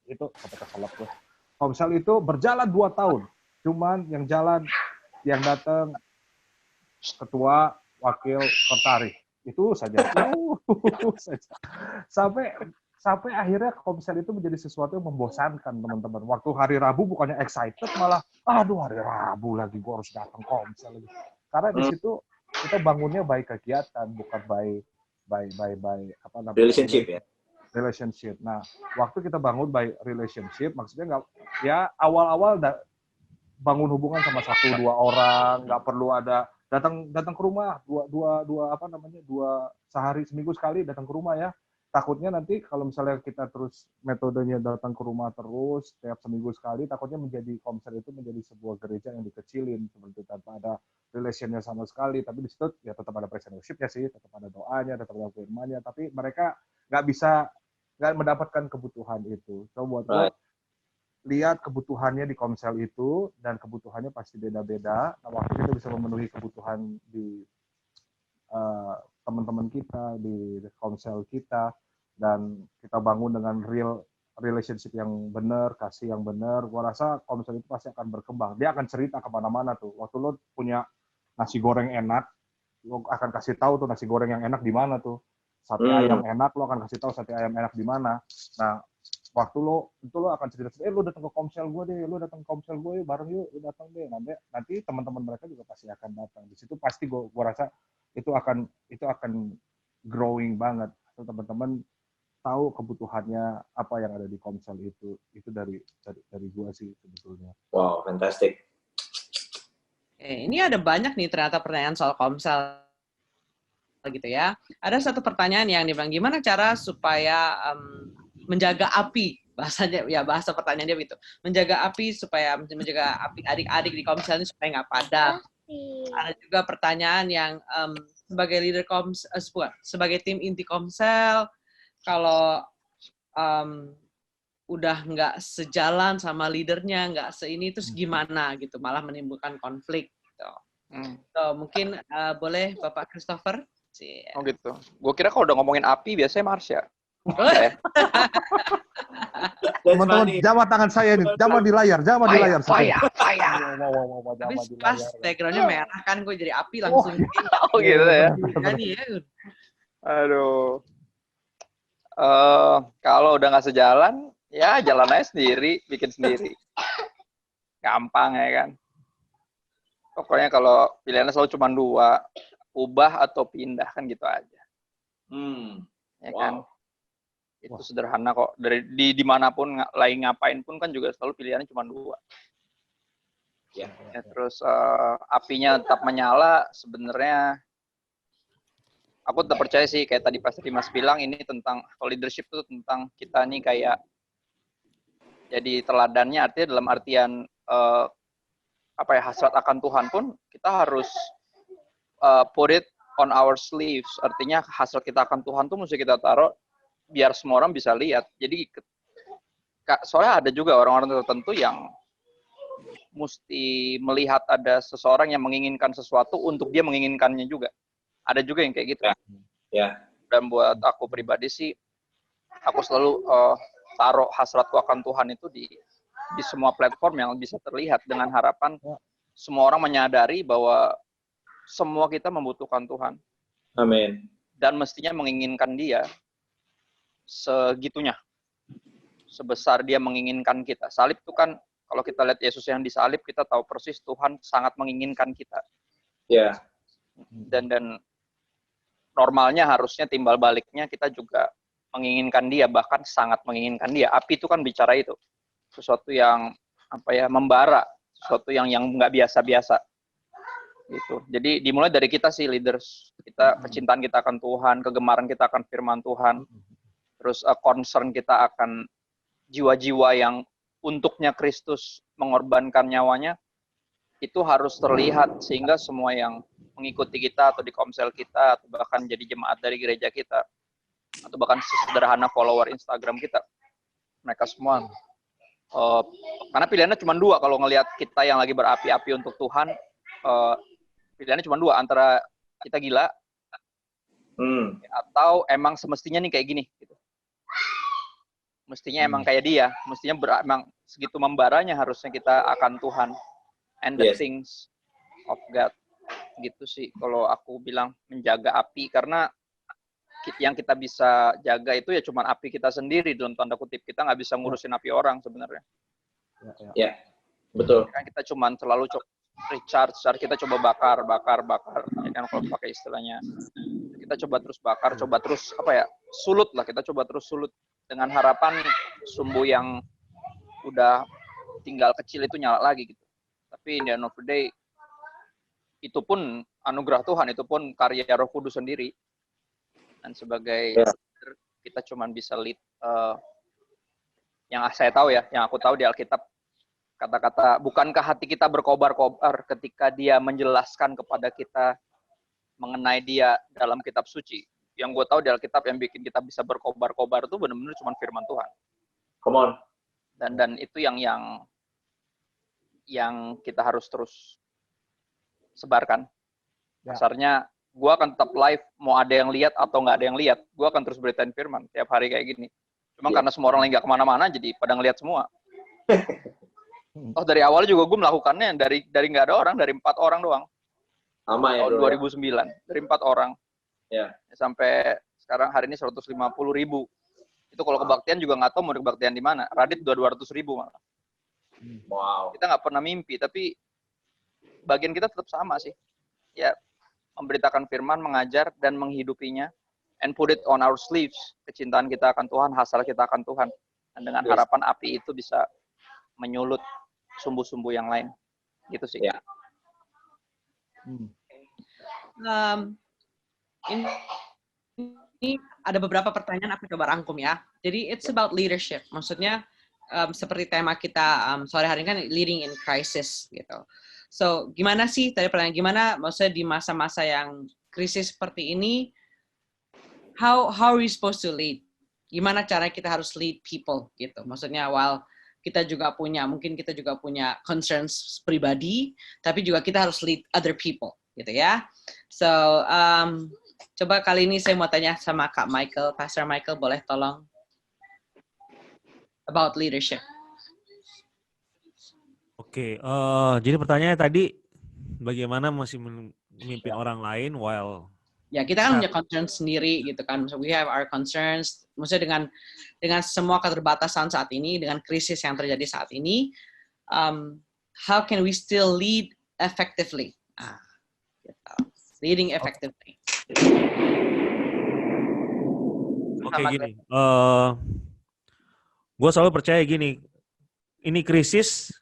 Itu sampai kesalap gue. Komsel itu berjalan 2 tahun. Cuman yang datang ketua, wakil, sekretaris. Itu saja. Sampai akhirnya komsel itu menjadi sesuatu yang membosankan, teman-teman. Waktu hari Rabu bukannya excited, malah, aduh hari Rabu lagi, gue harus datang komsel lagi. Karena di situ kita bangunnya by kegiatan, bukan by relationship ya. Relationship. Nah, waktu kita bangun by relationship, maksudnya nggak, ya awal-awal bangun hubungan sama 1-2 orang, nggak perlu ada datang ke rumah sehari seminggu sekali datang ke rumah ya. Takutnya nanti kalau misalnya kita terus metodenya datang ke rumah terus setiap seminggu sekali, takutnya komsel itu menjadi sebuah gereja yang dikecilin seperti tanpa ada relationnya sama sekali. Tapi di situ ya tetap ada praise and worship-nya sih, tetap ada doanya, tetap ada firman-nya, tapi mereka nggak mendapatkan kebutuhan itu. So buat gue, lihat kebutuhannya di komsel itu, dan kebutuhannya pasti beda-beda. Nah, waktu kita bisa memenuhi kebutuhan di teman-teman kita, di komsel kita, dan kita bangun dengan real relationship yang benar, kasih yang benar, gua rasa komsel itu pasti akan berkembang. Dia akan cerita kemana-mana tuh. Waktu lo punya nasi goreng enak, lo akan kasih tahu tuh nasi goreng yang enak di mana tuh. Sate ayam enak, lo akan kasih tahu sate ayam enak di mana. Nah, waktu lo akan cerita, lo datang ke komsel gue deh, lo datang ke komsel gue yuk, bareng yuk, lo datang deh. Nanti teman-teman mereka juga pasti akan datang. Di situ pasti gue rasa itu akan growing banget. So, teman-teman tahu kebutuhannya apa yang ada di komsel itu dari gue sih sebetulnya. Wow, fantastic. Ini ada banyak nih ternyata pertanyaan soal komsel gitu ya. Ada satu pertanyaan yang dibilang, gimana cara supaya menjaga api bahasanya ya bahasa pertanyaannya begitu. Menjaga api supaya menjaga api adik-adik di Komsel ini supaya nggak padam. Ada juga pertanyaan yang sebagai leader sebagai tim inti Komsel, kalau udah nggak sejalan sama leadernya, nggak seini, terus gimana gitu, malah menimbulkan konflik gitu. So, mungkin boleh Bapak Christopher? Oh gitu. Gue kira kalau udah ngomongin api biasanya Marsha. Teman-teman, jamah tangan saya nih, jamah di layar. Fire. Habis pas background-nya merah kan, gue jadi api langsung. Oh gitu ya. Nyanyi ya. Aduh. Kalau udah nggak sejalan, ya jalan aja sendiri, bikin sendiri. Gampang ya kan. Pokoknya kalau pilihannya selalu cuma 2, ubah atau pindah, kan gitu aja. Ya kan. Itu sederhana kok. Dari dimanapun lagi ngapain pun kan juga selalu pilihannya cuma 2. Ya, terus apinya tetap menyala. Sebenarnya aku tetap percaya sih, kayak tadi Pastor Dimas bilang, ini tentang leadership itu tentang kita nih kayak jadi teladannya, artinya dalam artian hasrat akan Tuhan pun kita harus put it on our sleeves. Artinya hasrat kita akan Tuhan tuh mesti kita taruh biar semua orang bisa lihat. Jadi soalnya ada juga orang-orang tertentu yang mesti melihat ada seseorang yang menginginkan sesuatu untuk dia menginginkannya juga. Ada juga yang kayak gitu. Ya. Dan buat aku pribadi sih, aku selalu taruh hasratku akan Tuhan itu di semua platform yang bisa terlihat, dengan harapan semua orang menyadari bahwa semua kita membutuhkan Tuhan. Amin. Dan mestinya menginginkan Dia segitunya, sebesar Dia menginginkan kita. Salib itu kan, kalau kita lihat Yesus yang disalib, kita tahu persis Tuhan sangat menginginkan kita. Ya. Dan normalnya harusnya timbal baliknya kita juga menginginkan Dia, bahkan sangat menginginkan Dia. Api itu kan bicara itu, sesuatu yang membara, sesuatu yang nggak biasa-biasa. Gitu. Jadi dimulai dari kita sih, leaders. Kita, kecintaan kita akan Tuhan, kegemaran kita akan firman Tuhan. Terus concern kita akan jiwa-jiwa yang untuknya Kristus mengorbankan nyawanya, itu harus terlihat sehingga semua yang mengikuti kita atau di Komsel kita, atau bahkan jadi jemaat dari gereja kita, atau bahkan sederhana follower Instagram kita, mereka semua, karena pilihannya cuma 2 kalau ngelihat kita yang lagi berapi-api untuk Tuhan, pilihannya cuma 2, antara kita gila atau emang semestinya nih kayak gini gitu. Mestinya emang kayak dia, mestinya emang segitu membaranya harusnya kita akan Tuhan and the things of God. Gitu sih kalau aku bilang menjaga api, karena yang kita bisa jaga itu ya cuma api kita sendiri, dalam tanda kutip. Kita nggak bisa ngurusin api orang sebenarnya. Ya, betul. Kan kita cuma selalu recharge, kita coba bakar, ya kan kalau pakai istilahnya. Kita coba terus bakar, coba terus sulut lah, kita coba terus sulut dengan harapan sumbu yang udah tinggal kecil itu nyala lagi gitu. Tapi in the end of the day, itu pun anugerah Tuhan, itu pun karya Roh Kudus sendiri. Dan sebagai leader, kita cuma bisa lead. Yang saya tahu ya, yang aku tahu di Alkitab, kata-kata, bukankah hati kita berkobar-kobar ketika Dia menjelaskan kepada kita mengenai Dia dalam kitab suci. Yang gue tahu di Alkitab yang bikin kita bisa berkobar-kobar itu benar-benar cuma firman Tuhan. Come on. Dan itu yang kita harus terus sebarkan. Dasarnya gue akan tetap live, mau ada yang lihat atau nggak ada yang lihat, gue akan terus beritain firman tiap hari kayak gini. Cuma karena semua orang lagi nggak kemana-mana, jadi pada ngelihat semua. Dari awal juga gue melakukannya dari nggak ada orang, dari 4 orang doang. Sama ya, tahun 2009, dari 4 orang. Ya. Sampai sekarang hari ini 150.000. Itu kalau kebaktian juga nggak tahu mau kebaktian di mana. Radit 200.000 malah. Wow. Kita nggak pernah mimpi, tapi bagian kita tetap sama sih. Ya, memberitakan firman, mengajar, dan menghidupinya. And put it on our sleeves. Kecintaan kita akan Tuhan, hasrat kita akan Tuhan. Dan dengan harapan api itu bisa menyulut sumbu-sumbu yang lain. Gitu sih. Ya. Ini ada beberapa pertanyaan, aku coba rangkum ya. Jadi it's about leadership. Maksudnya seperti tema kita sore hari ini kan leading in crisis gitu. So gimana sih tadi pertanyaan gimana maksudnya di masa-masa yang krisis seperti ini, how are we supposed to lead? Gimana cara kita harus lead people gitu? Maksudnya while kita juga punya concerns pribadi, tapi juga kita harus lead other people gitu ya. So coba kali ini saya mau tanya sama Kak Michael, Pastor Michael, boleh tolong about leadership. Oke, jadi pertanyaannya tadi bagaimana masih memimpin orang lain while ya kita kan punya concern sendiri gitu kan. So we have our concerns. Maksudnya dengan semua keterbatasan saat ini, dengan krisis yang terjadi saat ini, how can we still lead effectively? Gitu. Leading effectively. Oke, gini. Gue selalu percaya gini, ini krisis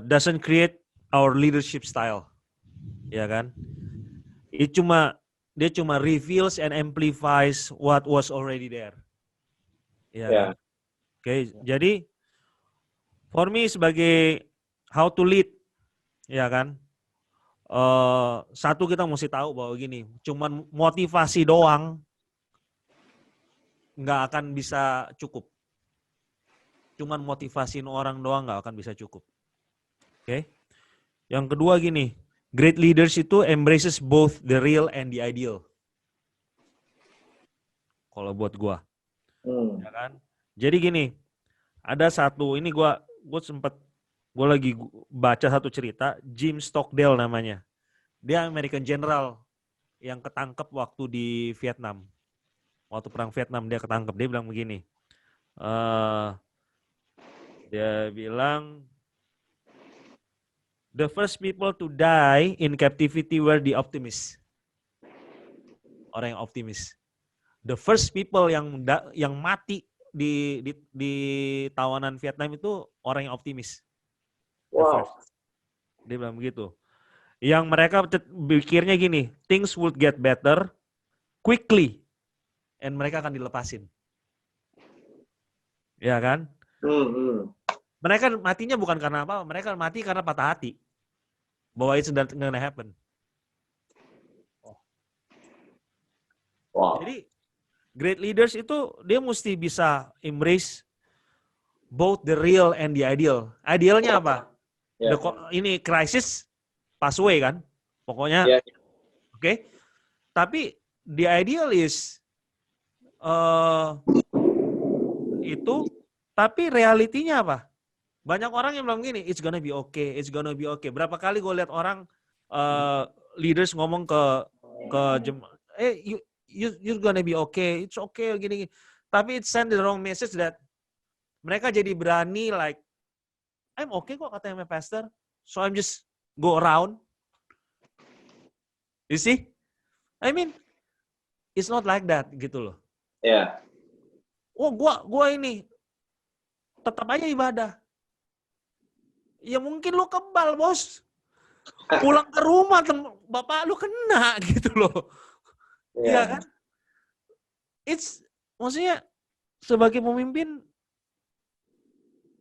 doesn't create our leadership style, ya kan? Dia cuma reveals and amplifies what was already there. Ya. Yeah. Oke, jadi for me sebagai how to lead, ya kan? Satu kita mesti tahu bahwa gini, cuman motivasi doang nggak akan bisa cukup. Cuman motivasiin orang doang nggak akan bisa cukup. Oke. Yang kedua gini, great leaders itu embraces both the real and the ideal. Kalau buat gua. Ya kan? Jadi gini, ada satu, ini gua lagi baca satu cerita, Jim Stockdale namanya. Dia American General yang ketangkep waktu di Vietnam. Waktu perang Vietnam dia ketangkep, dia bilang begini. Dia bilang, the first people to die in captivity were the optimists. Orang yang optimis. The first people yang mati di tawanan Vietnam itu orang yang optimis. Wow. Dia bilang begitu. Yang mereka pikirnya gini, things would get better quickly. And mereka akan dilepasin. Ya kan? Mereka matinya bukan karena apa, mereka mati karena patah hati. Bahwa it's not gonna happen. Wow. Jadi, great leaders itu, dia mesti bisa embrace both the real and the ideal. Idealnya apa? Yeah. Ini crisis, pass away kan? Pokoknya, okay? Tapi, the ideal is, itu, tapi realitinya apa? Banyak orang yang bilang gini, it's gonna be okay, it's gonna be okay. Berapa kali gue lihat orang leaders ngomong ke you're gonna be okay, it's okay, gini. Tapi it send the wrong message that mereka jadi berani like, I'm okay kok katanya pastor, so I'm just go around. You see? I mean, it's not like that gitu loh. Ya. Oh, gua ini tetap aja ibadah. Ya mungkin lu kebal, Bos. Pulang ke rumah bapak lu kena gitu loh. Iya kan? Maksudnya sebagai pemimpin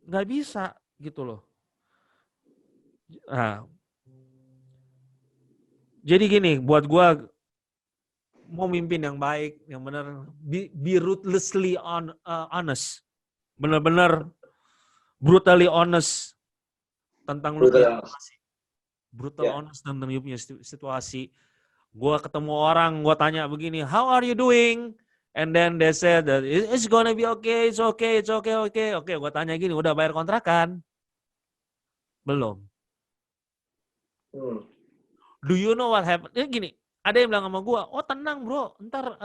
nggak bisa gitu loh. Nah, jadi gini, buat gua mau mimpin yang baik, yang benar, be ruthlessly honest. Benar-benar brutally honest tentang lu punya situasi. Brutal honest tentang lu punya situasi. Gua ketemu orang, gua tanya begini, how are you doing? And then they said that it's gonna be okay, it's okay. Oke, gua tanya gini, udah bayar kontrakan? Belum. Do you know what happened? Gini, ada yang bilang sama gue, oh tenang bro, ntar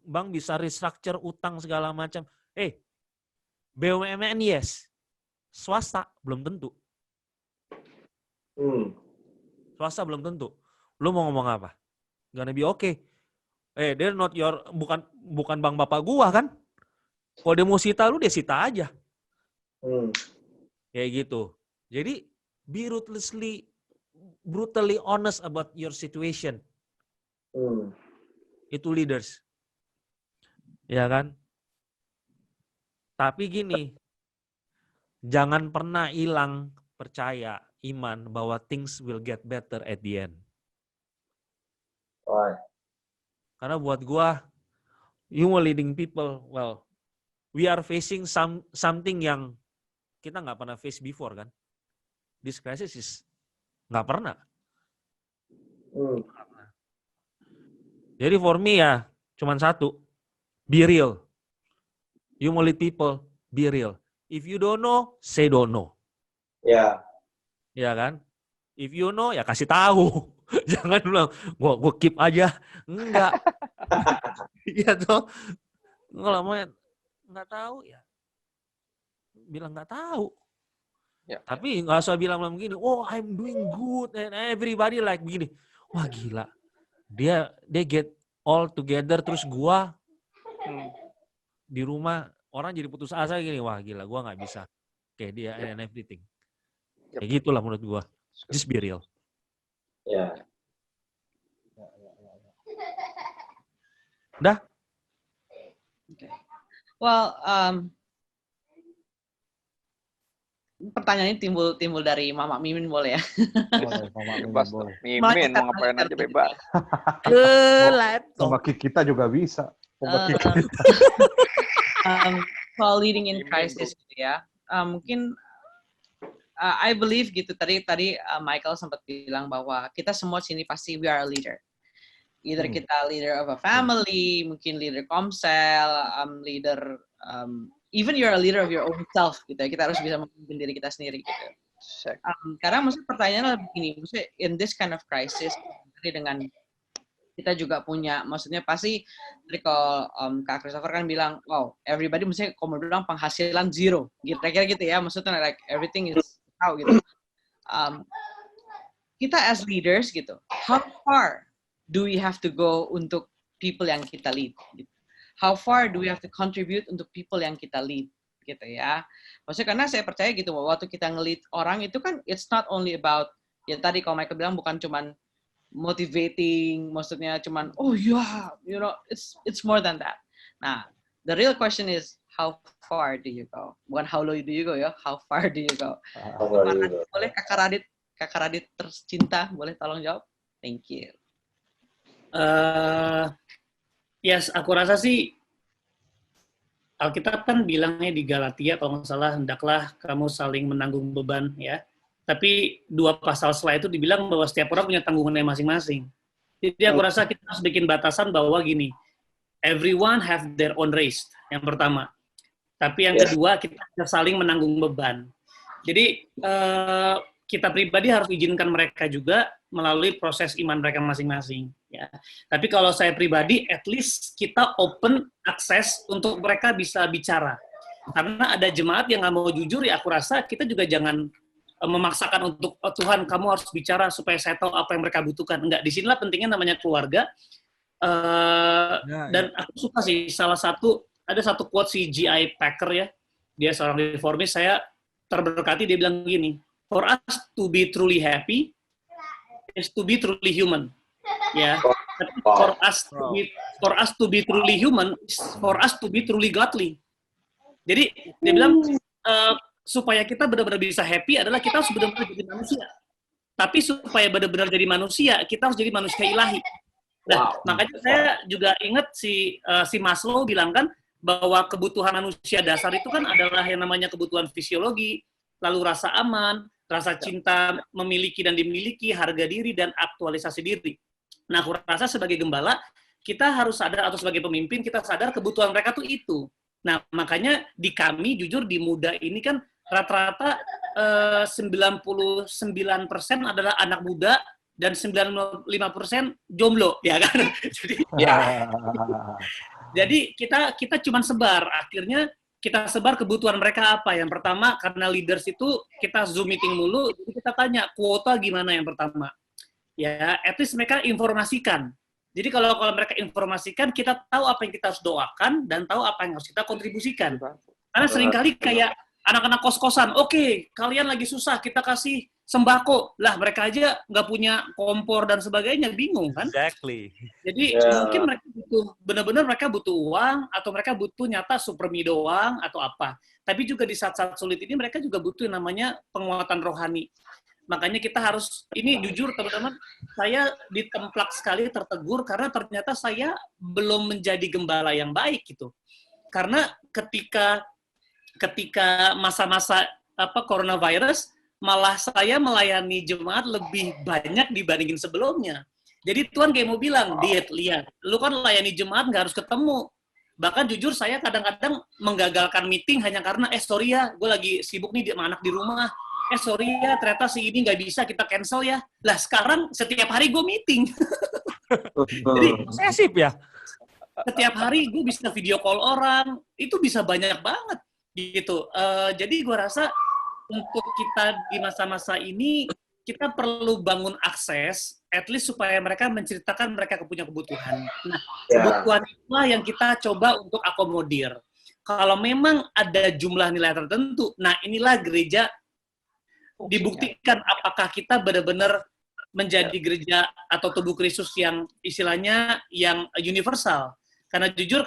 bank bisa restructure utang segala macam. BUMN yes, swasta belum tentu. Swasta belum tentu. Lu mau ngomong apa? Gonna be okay. They're not your, bukan bank bapak gua kan? Kalau dia mau sita lu, dia sita aja. Kayak gitu. Jadi be brutally honest about your situation. Itu leaders. Ya kan? Tapi gini, jangan pernah hilang percaya, iman bahwa things will get better at the end. Right. Karena buat gua, you are leading people, well, we are facing something yang kita nggak pernah face before kan. This crisis is nggak pernah. Jadi for me ya, cuman satu, be real. You mau lead people, be real. If you don't know, say don't know. Ya. Ya kan? If you know, ya kasih tahu. Jangan bilang, gua keep aja. Enggak. Iya tuh. Kalau mau nggak tahu ya, bilang nggak tahu. Ya. Tapi nggak usah bilang begini, oh I'm doing good and everybody like begini. Wah gila. Dia get all together terus gua di rumah orang jadi putus asa gini. Wah gila, gua nggak bisa kayak dia and everything. Kayak gitulah menurut gua. Just be real. Ya. Udah? Okay. Well, pertanyaan ini timbul dari Mama Mimin boleh ya? Boleh, Mama Mimin Bebas boleh. Mimin mau ngapain aja bebas. Sama kita juga bisa. Soal leading in crisis gitu ya. Mungkin I believe gitu tadi Michael sempat bilang bahwa kita semua sini pasti we are a leader. Either kita leader of a family, mungkin leader komsel, leader even you're a leader of your own self gitu ya. Kita harus bisa memimpin diri kita sendiri gitu. Karena maksudnya pertanyaannya begini, maksudnya in this kind of crisis dengan kita juga punya, maksudnya pasti tadi kalau Kak Christopher kan bilang, wow, everybody maksudnya kalau mau bilang penghasilan zero, kira-kira gitu ya, maksudnya like everything is how gitu. Kita as leaders gitu, how far do we have to go untuk people yang kita lead? Gitu. How far do we have to contribute untuk people yang kita lead? Gitu ya. Maksudnya karena saya percaya gitu, waktu kita nge-lead orang itu kan, it's not only about, ya tadi kalau Michael bilang bukan cuman motivating, maksudnya cuman, oh yeah, you know, it's more than that. Nah, the real question is, how far do you go? Bukan how low do you go ya, how far do you go? Boleh Kakak Radit tercinta, boleh tolong jawab? Thank you. Yes, aku rasa sih Alkitab kan bilangnya di Galatia kalau nggak salah, hendaklah kamu saling menanggung beban ya. Tapi 2 pasal setelah itu dibilang bahwa setiap orang punya tanggungannya masing-masing. Jadi aku rasa kita harus bikin batasan bahwa gini, everyone have their own race, yang pertama. Tapi yang kedua, kita saling menanggung beban. Jadi kita pribadi harus izinkan mereka juga melalui proses iman mereka masing-masing. Ya. Tapi kalau saya pribadi, at least kita open akses untuk mereka bisa bicara. Karena ada jemaat yang nggak mau jujur, ya aku rasa kita juga jangan memaksakan untuk, oh, Tuhan kamu harus bicara supaya saya tahu apa yang mereka butuhkan. Enggak, disinilah pentingnya namanya keluarga. Dan aku suka sih, ada satu quote si G.I. Packer ya, dia seorang reformis, saya terberkati, dia bilang gini, for us to be truly happy is to be truly human. Ya, for us to be truly human is for us to be truly godly. Jadi dia bilang supaya kita benar-benar bisa happy adalah kita harus benar-benar jadi manusia. Tapi supaya benar-benar jadi manusia, kita harus jadi manusia ilahi. Nah, makanya saya juga ingat si Maslow bilang kan bahwa kebutuhan manusia dasar itu kan adalah yang namanya kebutuhan fisiologi, lalu rasa aman, rasa cinta, memiliki dan dimiliki, harga diri, dan aktualisasi diri. Nah, aku rasa sebagai gembala, kita harus sadar, atau sebagai pemimpin, kita sadar kebutuhan mereka tuh itu. Nah, makanya di kami, jujur, di muda ini kan rata-rata 99% adalah anak muda, dan 95% jomblo, ya kan? Jadi kita cuma sebar, akhirnya kita sebar kebutuhan mereka apa. Yang pertama, karena leaders itu kita Zoom meeting mulu, jadi kita tanya kuota gimana yang pertama. Ya, at least mereka informasikan. Jadi kalau mereka informasikan, kita tahu apa yang kita harus doakan dan tahu apa yang harus kita kontribusikan. Karena seringkali kayak anak-anak kos-kosan, oke, kalian lagi susah, kita kasih sembako. Lah mereka aja nggak punya kompor dan sebagainya, bingung kan? Exactly. Jadi mungkin mereka butuh, benar-benar mereka butuh uang, atau mereka butuh nyata super mie doang, atau apa. Tapi juga di saat-saat sulit ini mereka juga butuh yang namanya penguatan rohani. Makanya kita harus, ini jujur teman-teman, saya ditemplak sekali, tertegur, karena ternyata saya belum menjadi gembala yang baik gitu. Karena ketika masa-masa coronavirus, malah saya melayani jemaat lebih banyak dibandingin sebelumnya. Jadi Tuhan kayak mau bilang, Dit, lihat, lu kan layani jemaat nggak harus ketemu. Bahkan jujur saya kadang-kadang menggagalkan meeting hanya karena, sorry ya, gue lagi sibuk nih sama anak di rumah. Sorry ya, ternyata si ini nggak bisa, kita cancel ya. Lah sekarang setiap hari gue meeting. Jadi Posesif ya. setiap hari gue bisa video call orang, itu bisa banyak banget gitu. Jadi gue rasa untuk kita di masa-masa ini, kita perlu bangun akses, at least supaya mereka menceritakan mereka punya kebutuhan. Nah, kebutuhan itulah yang kita coba untuk akomodir. Kalau memang ada jumlah nilai tertentu, nah inilah gereja dibuktikan apakah kita benar-benar menjadi gereja atau tubuh Kristus yang istilahnya yang universal. Karena jujur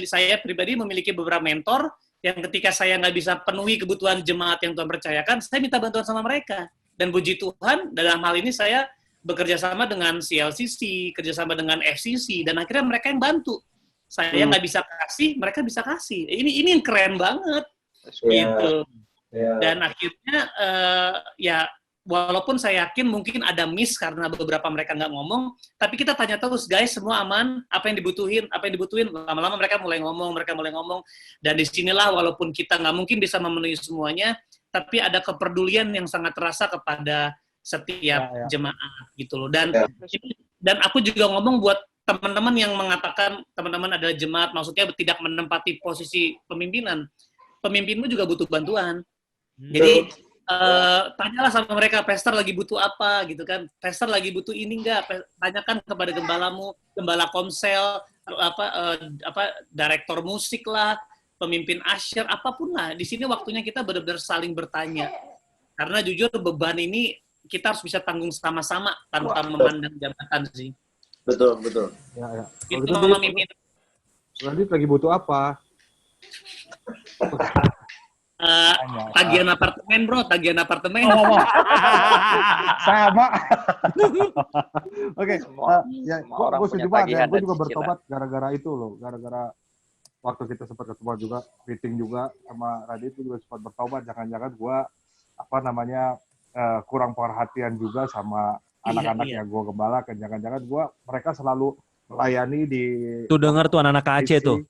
saya pribadi memiliki beberapa mentor yang ketika saya nggak bisa penuhi kebutuhan jemaat yang Tuhan percayakan, saya minta bantuan sama mereka. Dan puji Tuhan, dalam hal ini saya bekerja sama dengan CLCC, kerjasama dengan FCC, dan akhirnya mereka yang bantu. Saya nggak bisa kasih, mereka bisa kasih. Ini yang keren banget. Gitu. Dan akhirnya, ya walaupun saya yakin mungkin ada miss karena beberapa mereka nggak ngomong, tapi kita tanya terus, guys, semua aman? Apa yang dibutuhin? Lama-lama mereka mulai ngomong, dan disinilah walaupun kita nggak mungkin bisa memenuhi semuanya, tapi ada kepedulian yang sangat terasa kepada setiap jemaat gitu loh. Dan aku juga ngomong buat teman-teman yang mengatakan teman-teman adalah jemaat, maksudnya tidak menempati posisi pemimpinan. Pemimpinmu juga butuh bantuan. Jadi tanyalah sama mereka, pastor lagi butuh apa gitu kan, pastor lagi butuh ini enggak, tanyakan kepada gembalamu, gembala komsel, direktur musik lah, pemimpin asyir, apapun lah. Di sini waktunya kita benar-benar saling bertanya, karena jujur beban ini kita harus bisa tanggung sama-sama tanpa memandang jabatan sih. Betul. Ya. Itu memimpin. Lanjut lagi butuh apa? Tagihan apartemen, bro. Tagihan apartemen. Sama. Oke. Gue setuju banget. Gue juga bertobat gara-gara itu loh. Gara-gara waktu kita sempat ketemu juga, meeting juga sama Radit, itu juga sempat bertobat. Jangan-jangan gue kurang perhatian juga sama anak-anak yang gue gembalakan. Jangan-jangan mereka selalu melayani di. Tuh dengar tuh anak-anak KAC tuh.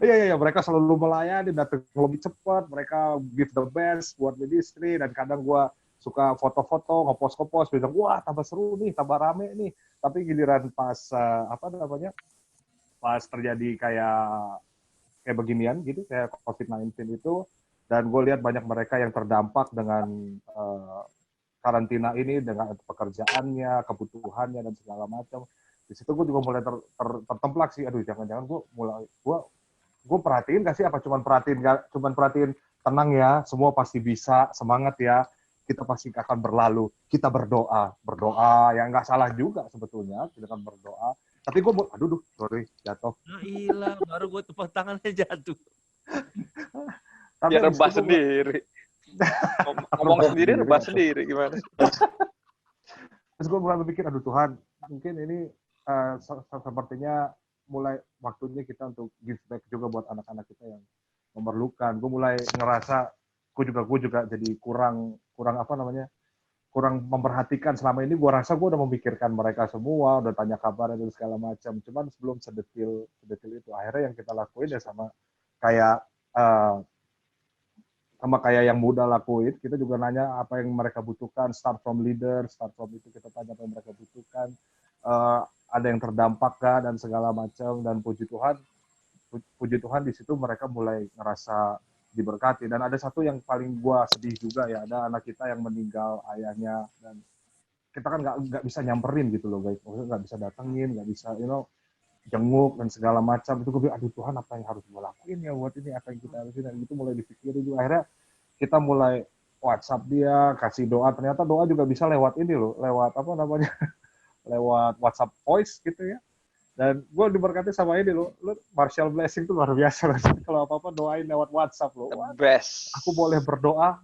Iya, mereka selalu melayani, datang lebih cepat, mereka give the best buat ministry, dan kadang gue suka foto-foto, ngepost, bilang, wah tambah seru nih, tambah rame nih. Tapi giliran pas pas terjadi kayak beginian gitu, kayak COVID-19 itu, dan gue lihat banyak mereka yang terdampak dengan karantina ini, dengan pekerjaannya, kebutuhannya dan segala macam. Di situ gue juga mulai tertemplak sih, aduh jangan-jangan gue perhatiin gak sih, apa cuman perhatiin tenang ya, semua pasti bisa, semangat ya, kita pasti akan berlalu, kita berdoa ya nggak salah juga sebetulnya, kita akan berdoa, tapi gue sorry jatuh. Nah, baru gue tepuk tangannya jatuh. Tapi ya rebah sendiri. Ngomong sendiri rebah sendiri gimana? Terus gue mulai berpikir, aduh Tuhan, mungkin ini sepertinya mulai waktunya kita untuk give back juga buat anak-anak kita yang memerlukan. Gue mulai ngerasa, gue juga jadi kurang memperhatikan selama ini. Gue rasa gue udah memikirkan mereka semua, udah tanya kabar dan segala macam. Cuman sebelum sedetil itu, akhirnya yang kita lakuin ya sama kayak yang muda lakuin. Kita juga nanya apa yang mereka butuhkan, start from leader, start from itu kita tanya apa yang mereka butuhkan. Ada yang terdampak kan dan segala macam, dan puji Tuhan di situ mereka mulai ngerasa diberkati. Dan ada satu yang paling gua sedih juga ya, ada anak kita yang meninggal ayahnya, dan kita kan nggak bisa nyamperin gitu loh guys, maksudnya nggak bisa datengin, nggak bisa jenguk dan segala macam. Itu gue bilang, aduh Tuhan, apa yang harus gue lakuin ya buat ini, apa yang kita harusin, dan itu mulai dipikirin juga. Akhirnya kita mulai WhatsApp dia, kasih doa. Ternyata doa juga bisa lewat ini loh, lewat apa namanya, lewat WhatsApp voice gitu ya. Dan gue diberkati sama ini loh, Martial Blessing tuh luar biasa. Kalau apa-apa doain lewat WhatsApp loh. The best. Aku boleh berdoa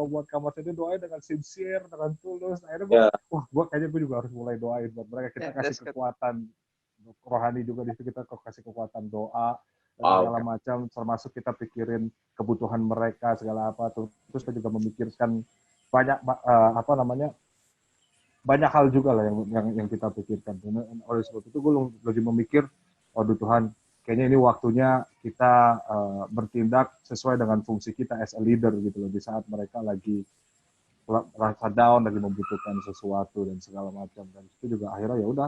buat kamu ini, doain dengan sincere, dengan tulus. Akhirnya gue kayaknya gue juga harus mulai doain buat mereka. Kita kasih kekuatan rohani juga di situ, kita kasih kekuatan doa segala macam, termasuk kita pikirin kebutuhan mereka segala apa. Terus kita juga memikirkan banyak banyak hal juga lah yang kita pikirkan. Oleh sebab itu gue lagi memikir, waduh Tuhan, kayaknya ini waktunya kita bertindak sesuai dengan fungsi kita as a leader gitu loh, di saat mereka lagi rasa down, lagi membutuhkan sesuatu dan segala macam. Dan itu juga akhirnya ya udah,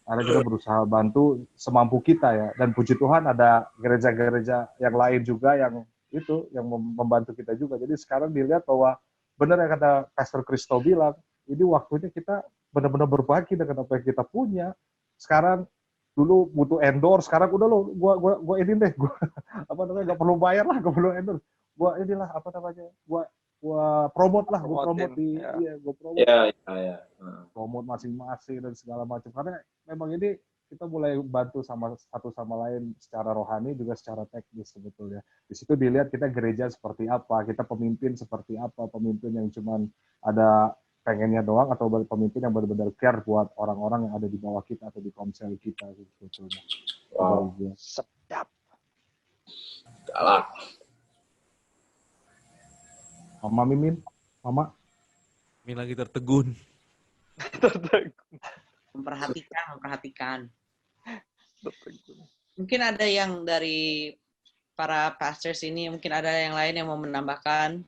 akhirnya kita berusaha bantu semampu kita ya. Dan puji Tuhan ada gereja-gereja yang lain juga yang membantu kita juga. Jadi sekarang dilihat bahwa benar yang kata Pastor Christo bilang, ini waktunya kita benar-benar berbagi dengan apa yang kita punya. Sekarang dulu butuh endorse, sekarang udah lo, gua ini deh, nggak perlu bayar lah, nggak perlu endorse. Gua inilah gua promote lah, gua promote di, gua promote. Promote masing-masing dan segala macam. Karena memang ini kita mulai bantu satu sama lain secara rohani juga secara teknis sebetulnya. Di situ dilihat kita gereja seperti apa, kita pemimpin seperti apa, pemimpin yang cuman ada pengennya doang atau pemimpin yang benar-benar care buat orang-orang yang ada di bawah kita atau di komsel kita sebetulnya. Wow, sedap. Galak. Mama Mimin, Mama. Mimin lagi tertegun. Memperhatikan. Mungkin ada yang dari para pastors ini, mungkin ada yang lain yang mau menambahkan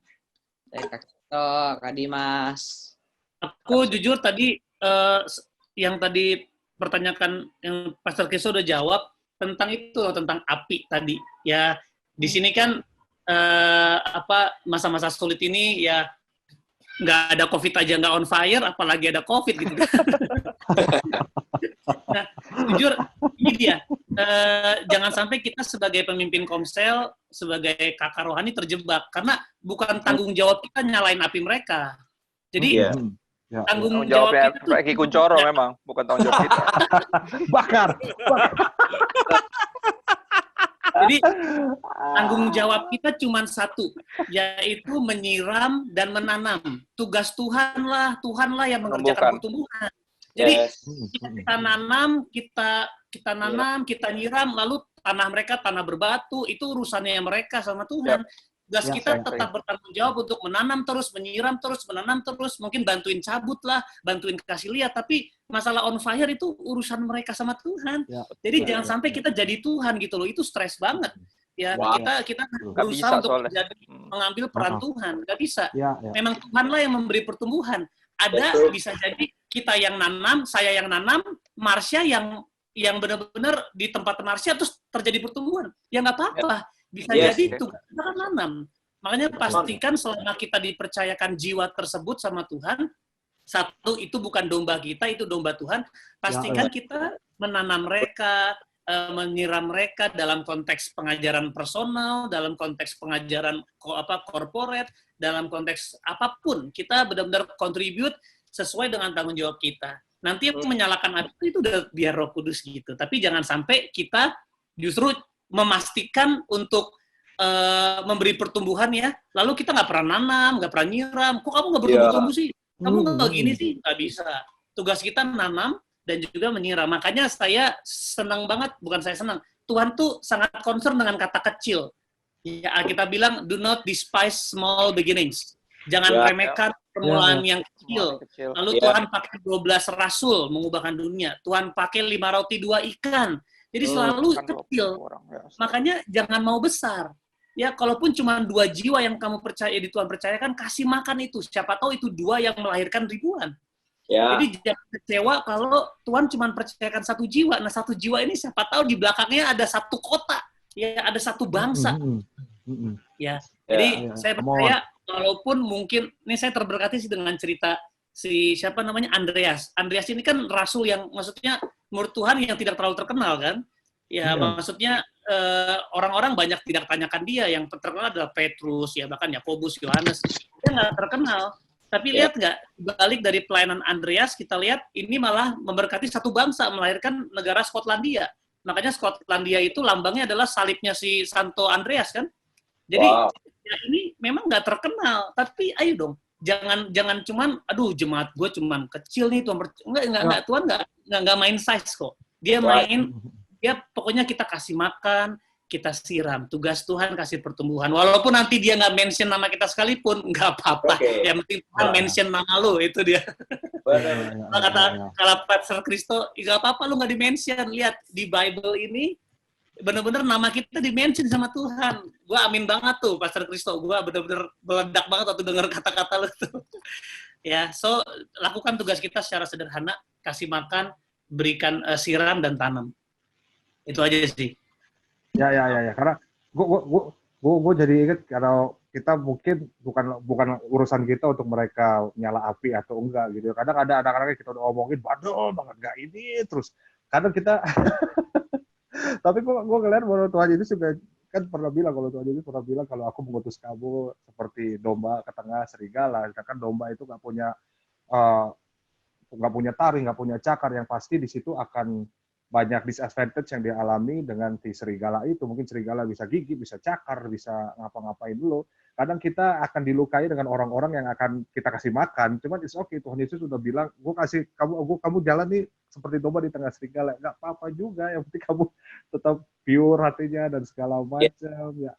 dari Kak Kito, Kak Dimas. Aku jujur tadi yang tadi pertanyakan yang Pastor Kiso udah jawab tentang itu, tentang api tadi. Ya di sini kan masa-masa sulit ini ya nggak ada COVID aja nggak on fire, apalagi ada COVID gitu. Nah, jujur ini dia. Jangan sampai kita sebagai pemimpin komsel, sebagai kakak rohani terjebak karena bukan tanggung jawab kita nyalain api mereka. Jadi tanggung jawabnya kita tuh Eki Kuncoro memang, bukan tanggung jawab kita. Bakar. Jadi tanggung jawab kita cuma satu, yaitu menyiram dan menanam. Tugas Tuhanlah yang mengerjakan pertumbuhan. Jadi kita nanam, kita nanam, kita nyiram, lalu tanah mereka tanah berbatu, itu urusannya mereka sama Tuhan. Tugas kita tetap bertanggung jawab untuk menanam terus, menyiram terus, menanam terus, mungkin bantuin cabut lah, bantuin kasih lihat, tapi masalah on fire itu urusan mereka sama Tuhan. Jadi jangan sampai kita jadi Tuhan gitu loh, itu stres banget. Ya, kita berusaha untuk mengambil peran Tuhan, nggak bisa. Memang Tuhanlah yang memberi pertumbuhan. Ada bisa jadi kita yang nanam, saya yang nanam, Marsha yang benar-benar di tempat Marsha terus terjadi pertumbuhan. Ya nggak apa-apa. Bisa jadi tugas kita kan nanam. Makanya pastikan selama kita dipercayakan jiwa tersebut sama Tuhan, satu, itu bukan domba kita, itu domba Tuhan. Pastikan kita menanam mereka, menyiram mereka dalam konteks pengajaran personal, dalam konteks pengajaran corporate, dalam konteks apapun. Kita benar-benar contribute sesuai dengan tanggung jawab kita. Nanti yang menyalakan api itu udah biar Roh Kudus gitu. Tapi jangan sampai kita justru memastikan untuk memberi pertumbuhan ya, lalu kita nggak pernah nanam, nggak pernah nyiram. Kok kamu nggak bertumbuh-tumbuh sih? Kamu nggak gini sih? Nggak bisa. Tugas kita nanam dan juga menyiram. Makanya saya senang banget, bukan saya senang, Tuhan tuh sangat concern dengan kata kecil. Ya, kita bilang, do not despise small beginnings. Jangan remehkan permulaan yang kecil. Lalu Tuhan pakai 12 rasul mengubahkan dunia. Tuhan pakai 5 roti 2 ikan. Jadi selalu kecil. Makanya jangan mau besar. Ya, kalaupun cuma 2 jiwa yang kamu percaya di Tuhan percayakan, kasih makan itu. Siapa tahu itu 2 yang melahirkan ribuan. Jadi jangan kecewa kalau Tuhan cuma percayakan 1 jiwa. Nah, 1 jiwa ini siapa tahu di belakangnya ada 1 kota. Ya, ada 1 bangsa. Ya. Jadi saya percaya walaupun mungkin ini saya terberkati sih dengan cerita siapa namanya Andreas. Andreas ini kan rasul yang maksudnya menurut Tuhan yang tidak terlalu terkenal kan. Ya, maksudnya orang-orang banyak tidak tanyakan dia. Yang terkenal adalah Petrus, ya bahkan Yakobus, Yohanes. Dia nggak terkenal. Tapi lihat nggak, balik dari pelayanan Andreas, kita lihat ini malah memberkati satu bangsa, melahirkan negara Skotlandia. Makanya Skotlandia itu lambangnya adalah salibnya si Santo Andreas kan. Jadi ya ini memang nggak terkenal, tapi ayo dong, jangan cuman, aduh jemaat gue cuman kecil nih Tuhan, enggak Tuhan nggak main size kok. Dia main, dia pokoknya kita kasih makan, kita siram. Tugas Tuhan kasih pertumbuhan. Walaupun nanti dia nggak mention nama kita sekalipun, nggak apa-apa. Yang penting Tuhan mention nama lu, itu dia. Kata Pastor Kristo, nggak apa-apa lu nggak di-mention. Lihat, di Bible ini, bener-bener nama kita di-mention sama Tuhan. Gue amin banget tuh, Pastor Kristo. Gue bener-bener meledak banget waktu denger kata-kata lu tuh. Ya, so lakukan tugas kita secara sederhana, kasih makan, berikan siram dan tanam. Itu aja sih. Ya. Karena gue jadi inget kalau kita mungkin bukan urusan kita untuk mereka nyala api atau enggak gitu. Kadang ada anak-anak kita udah ngomongin, waduh banget enggak ini terus. Kadang kita, tapi gue ngeliat bahwa Tuhan Yesus juga kan pernah bilang, kalau aku mengutus kamu seperti domba ke tengah serigala. Kan domba itu nggak punya taring, nggak punya cakar, yang pasti di situ akan banyak disadvantage yang dia alami dengan si serigala itu. Mungkin serigala bisa gigit, bisa cakar, bisa ngapa-ngapain dulu. Kadang kita akan dilukai dengan orang-orang yang akan kita kasih makan. Cuman it's okay, Tuhan Yesus sudah bilang, gue kasih kamu jalan nih seperti domba di tengah serigala. Nggak apa-apa juga, yang penting kamu tetap pure hatinya dan segala macam. Ya.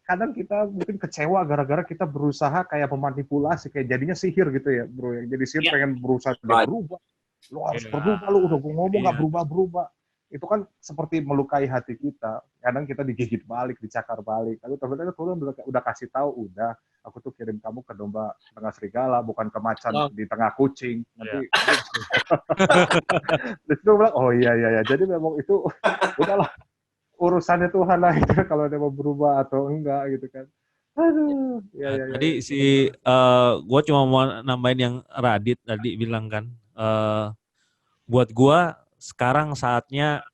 Kadang kita mungkin kecewa gara-gara kita berusaha kayak memanipulasi, kayak jadinya sihir gitu ya, bro. Yang jadi sihir pengen berusaha berubah. Lo harus berubah, lo udah gue ngomong nggak berubah-berubah. Itu kan seperti melukai hati kita. Kadang kita digigit balik, dicakar balik. Lalu ternyata Tuhan udah kasih tahu, udah aku tuh kirim kamu ke domba tengah serigala, bukan ke macan di tengah kucing. Nanti terus gue bilang, oh iya. Jadi memang itu udahlah urusannya Tuhan lah itu, kalau dia mau berubah atau enggak gitu kan. Aduh, ya. Tadi gue cuma mau nambahin yang Radit tadi bilang kan. Buat gua sekarang saatnya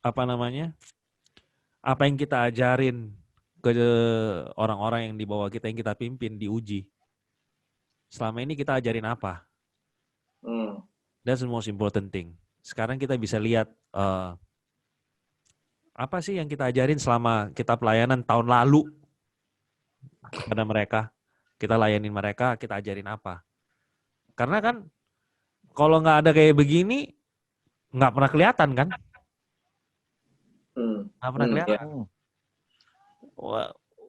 apa yang kita ajarin ke orang-orang yang di bawah kita, yang kita pimpin, diuji. Selama ini kita ajarin apa? That's the most important thing. Sekarang kita bisa lihat apa sih yang kita ajarin selama kita pelayanan tahun lalu kepada mereka. Kita layanin mereka, kita ajarin apa? Karena kan kalau nggak ada kayak begini, nggak pernah kelihatan kan? Nggak pernah kelihatan.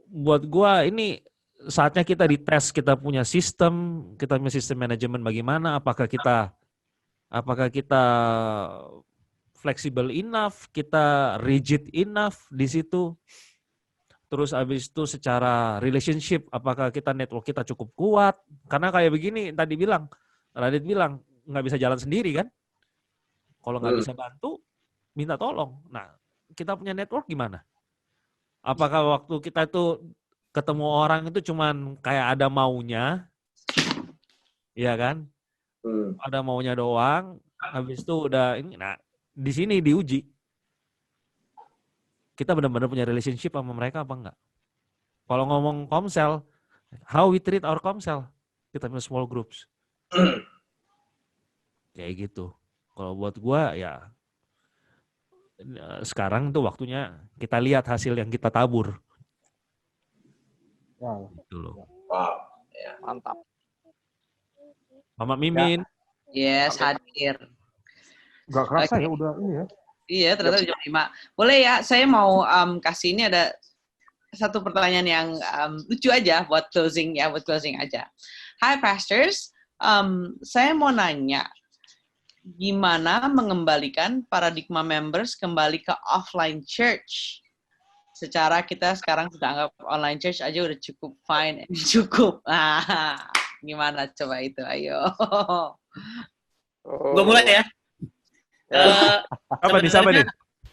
Buat gua ini saatnya kita dites, kita punya sistem manajemen bagaimana? Apakah kita fleksibel enough, kita rigid enough di situ? Terus abis itu secara relationship, apakah kita network kita cukup kuat? Karena kayak begini, tadi Radit bilang, nggak bisa jalan sendiri kan? Kalau nggak bisa bantu, minta tolong. Nah, kita punya network gimana? Apakah waktu kita itu ketemu orang itu cuman kayak ada maunya, ya kan? Ada maunya doang, habis itu udah ini. Nah, di sini diuji. Kita benar-benar punya relationship sama mereka apa enggak? Kalau ngomong komsel, how we treat our komsel? Kita punya small groups. Kayak gitu. Kalau buat gua ya sekarang tuh waktunya kita lihat hasil yang kita tabur. Gitu loh. Wow, ya. Mantap. Mama Mimin. Yes, hadir. Gak kerasa ya udah ini ya. Iya, ternyata jam 5. Boleh ya, saya mau kasih ini ada satu pertanyaan yang lucu aja buat closing aja. Hi pastors, saya mau nanya, gimana mengembalikan paradigma members kembali ke offline church? Secara kita sekarang sudah anggap online church aja udah cukup fine, cukup. Gimana coba itu, ayo. Gue mulai ya. Apa nih, siapa nih?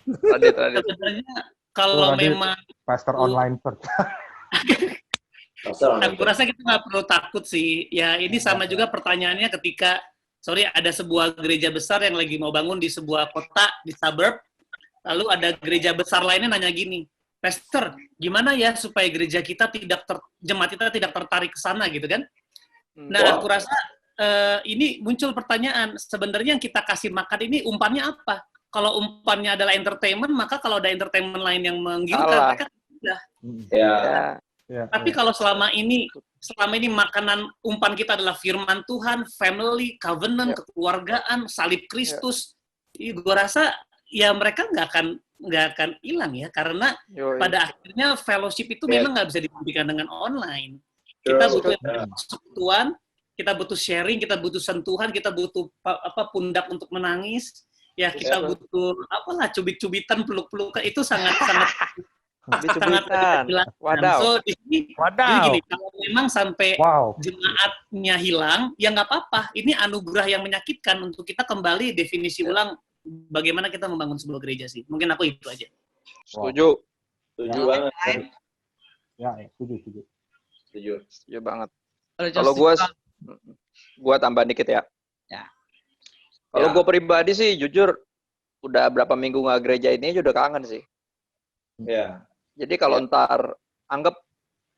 Sebenarnya kalau memang pastor online church. aku rasa kita nggak perlu takut sih. Ya ini sama juga pertanyaannya ketika sorry, ada sebuah gereja besar yang lagi mau bangun di sebuah kota di suburb. Lalu ada gereja besar lainnya nanya gini, Pastor, gimana ya supaya gereja kita jemaat kita tidak tertarik ke sana gitu kan? Nah, aku rasa ini muncul pertanyaan, sebenarnya yang kita kasih makan ini umpannya apa? Kalau umpannya adalah entertainment, maka kalau ada entertainment lain yang menggiurkan, mereka sudah. Tapi kalau selama ini makanan umpan kita adalah firman Tuhan, family, covenant, kekeluargaan, salib Kristus, gue rasa ya mereka nggak akan hilang ya, karena pada akhirnya fellowship itu memang nggak bisa digantikan dengan online. Kita butuh persekutuan, kita butuh sharing, kita butuh sentuhan, kita butuh pundak untuk menangis, ya kita butuh cubit-cubitan, peluk-pelukan, itu sangat Wadaw. So di sini gini, kalau memang sampai jemaatnya hilang, ya nggak apa-apa. Ini anugerah yang menyakitkan untuk kita kembali definisi ulang bagaimana kita membangun sebuah gereja sih. Mungkin aku itu aja. Setuju. Setuju banget. Ya, setuju banget. Kalau gue tambah dikit ya. Kalau gue pribadi sih jujur udah berapa minggu nggak gereja ini aja udah kangen sih. Ya. Jadi kalau ntar anggap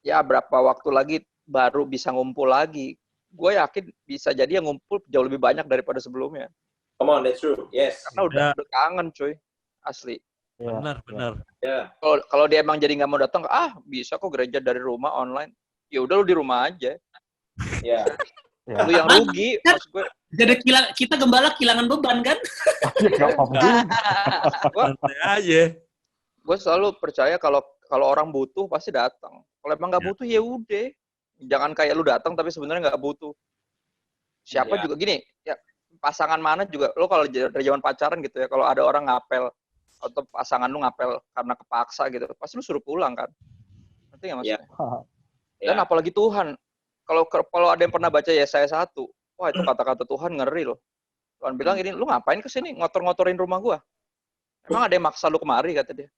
ya berapa waktu lagi baru bisa ngumpul lagi, gue yakin bisa jadi yang ngumpul jauh lebih banyak daripada sebelumnya. Come on, that's true. Yes. Karena udah kangen cuy, asli. Benar. Ya. Kalau dia emang jadi nggak mau datang, bisa kok gereja dari rumah online. Ya udah lu di rumah aja. Ya. Lu yang rugi, maksud gue. Jadi kita gembala kehilangan beban kan? Santai aja. Gue selalu percaya kalau orang butuh pasti datang. Kalau emang nggak butuh ya udah. Jangan kayak lu datang tapi sebenarnya nggak butuh. Siapa juga gini, ya pasangan mana juga, lo kalau dari zaman pacaran gitu ya, kalau ada orang ngapel atau pasangan lu ngapel karena kepaksa gitu, pasti lu suruh pulang kan. Ngerti nggak maksudnya? Dan apalagi Tuhan. Kalau ada yang pernah baca Yesaya 1, wah itu kata-kata Tuhan ngeri loh. Tuhan bilang ini, lu ngapain kesini ngotor-ngotorin rumah gua? Emang ada yang maksa lu kemari, kata dia.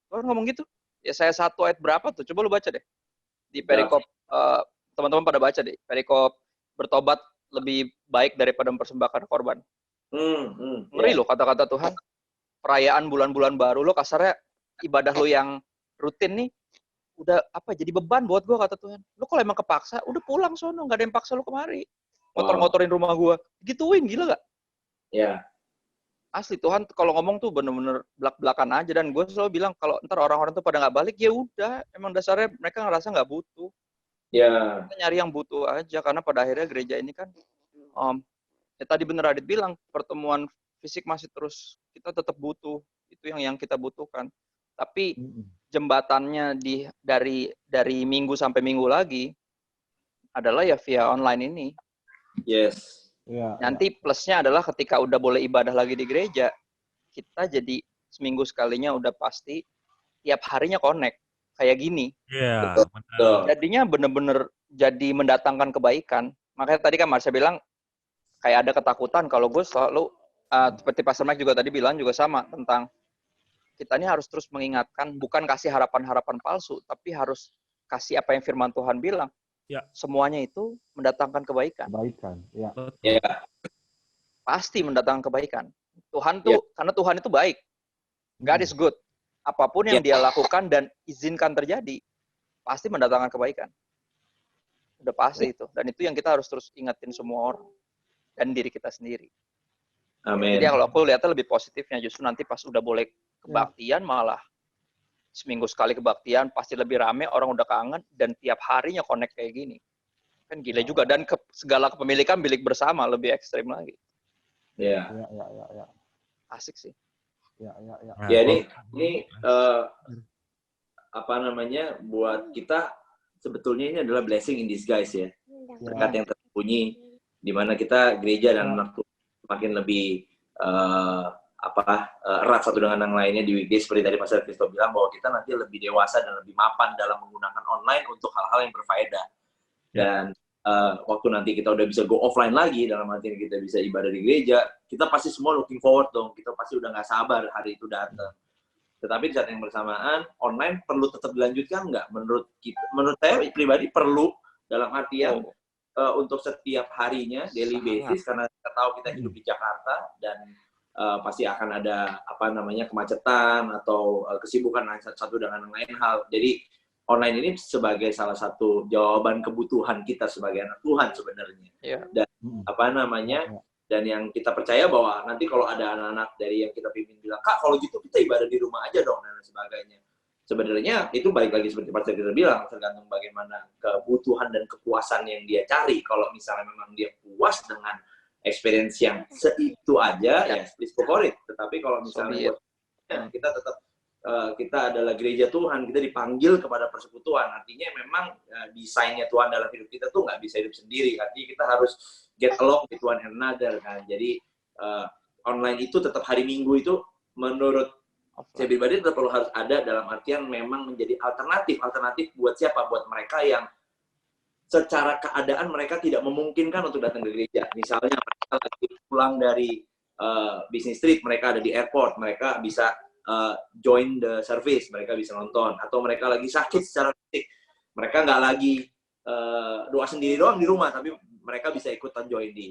Tuhan ngomong gitu. Yesaya 1 ayat berapa tuh? Coba lu baca deh. Di perikop, teman-teman pada baca deh. Perikop bertobat lebih baik daripada mempersembahkan korban. Ngeri loh kata-kata Tuhan. Perayaan bulan-bulan baru lo kasarnya ibadah lo yang rutin nih udah jadi beban buat gua, kata Tuhan. Lo kalau emang kepaksa udah pulang sono, nggak ada yang paksa lo kemari. Ngotor-ngotorin rumah gua. Gituin, gila gak? Ya. Asli Tuhan kalau ngomong tuh bener-bener belak-belakan aja, dan gue selalu bilang kalau ntar orang-orang tuh pada nggak balik ya udah, emang dasarnya mereka ngerasa nggak butuh. Ya. Kita nyari yang butuh aja, karena pada akhirnya gereja ini kan ya tadi bener Adit bilang, pertemuan fisik masih terus kita tetap butuh, itu yang kita butuhkan. Tapi jembatannya dari minggu sampai minggu lagi adalah ya via online ini. Yes. Nanti plusnya adalah ketika udah boleh ibadah lagi di gereja, kita jadi seminggu sekalinya udah pasti tiap harinya connect kayak gini. Iya. Jadinya bener-bener jadi mendatangkan kebaikan. Makanya tadi kan Marsha bilang kayak ada ketakutan. Kalau gue selalu seperti Pastor Mike juga tadi bilang juga sama tentang kita ini harus terus mengingatkan, bukan kasih harapan-harapan palsu, tapi harus kasih apa yang firman Tuhan bilang. Ya. Semuanya itu mendatangkan kebaikan. Ya. Pasti mendatangkan kebaikan. Tuhan tuh, karena Tuhan itu baik. God is good. Apapun yang dia lakukan dan izinkan terjadi, pasti mendatangkan kebaikan. Udah pasti itu. Dan itu yang kita harus terus ingetin semua orang. Dan diri kita sendiri. Amin. Jadi kalau aku lihatnya lebih positifnya, justru nanti pas udah boleh kebaktian malah seminggu sekali kebaktian pasti lebih rame, orang udah kangen, dan tiap harinya connect kayak gini. Kan gila juga. Dan segala kepemilikan bilik bersama, lebih ekstrim lagi. Ya. Asik sih. Ya ini buat kita sebetulnya ini adalah blessing in disguise ya. Berkat yang tersembunyi di mana kita gereja dan anak Tuhan makin lebih erat satu dengan yang lainnya di weekday, seperti tadi Mas Kristo bilang bahwa kita nanti lebih dewasa dan lebih mapan dalam menggunakan online untuk hal-hal yang berfaedah. Dan waktu nanti kita udah bisa go offline lagi, dalam arti kita bisa ibadah di gereja, kita pasti semua looking forward dong. Kita pasti udah nggak sabar hari itu datang. Tetapi di saat yang bersamaan, online perlu tetap dilanjutkan nggak? Menurut saya pribadi perlu, dalam artian untuk setiap harinya, daily basis, karena kita tahu kita hidup di Jakarta dan pasti akan ada kemacetan atau kesibukan satu dengan yang lain hal. Jadi online ini sebagai salah satu jawaban kebutuhan kita sebagai anak Tuhan sebenarnya. Dan dan yang kita percaya bahwa nanti kalau ada anak-anak dari yang kita pimpin bilang, Kak, kalau gitu kita ibadah di rumah aja dong dan sebagainya. Sebenarnya itu balik lagi seperti Pastor kita bilang, tergantung bagaimana kebutuhan dan kepuasan yang dia cari. Kalau misalnya memang dia puas dengan experience yang seitu aja, ya please go for it. Tetapi kalau misalnya kita tetap kita adalah gereja Tuhan, kita dipanggil kepada persekutuan. Artinya memang desainnya Tuhan dalam hidup kita tuh nggak bisa hidup sendiri. Artinya kita harus get along with one another kan. Jadi online itu tetap hari Minggu itu menurut saya pribadi tetap perlu harus ada dalam artian memang menjadi alternatif buat siapa? Buat mereka yang secara keadaan mereka tidak memungkinkan untuk datang ke gereja. Misalnya mereka lagi pulang dari business trip, mereka ada di airport, mereka bisa join the service, mereka bisa nonton. Atau mereka lagi sakit secara fisik, mereka nggak lagi doa sendiri doang di rumah, tapi mereka bisa ikutan join di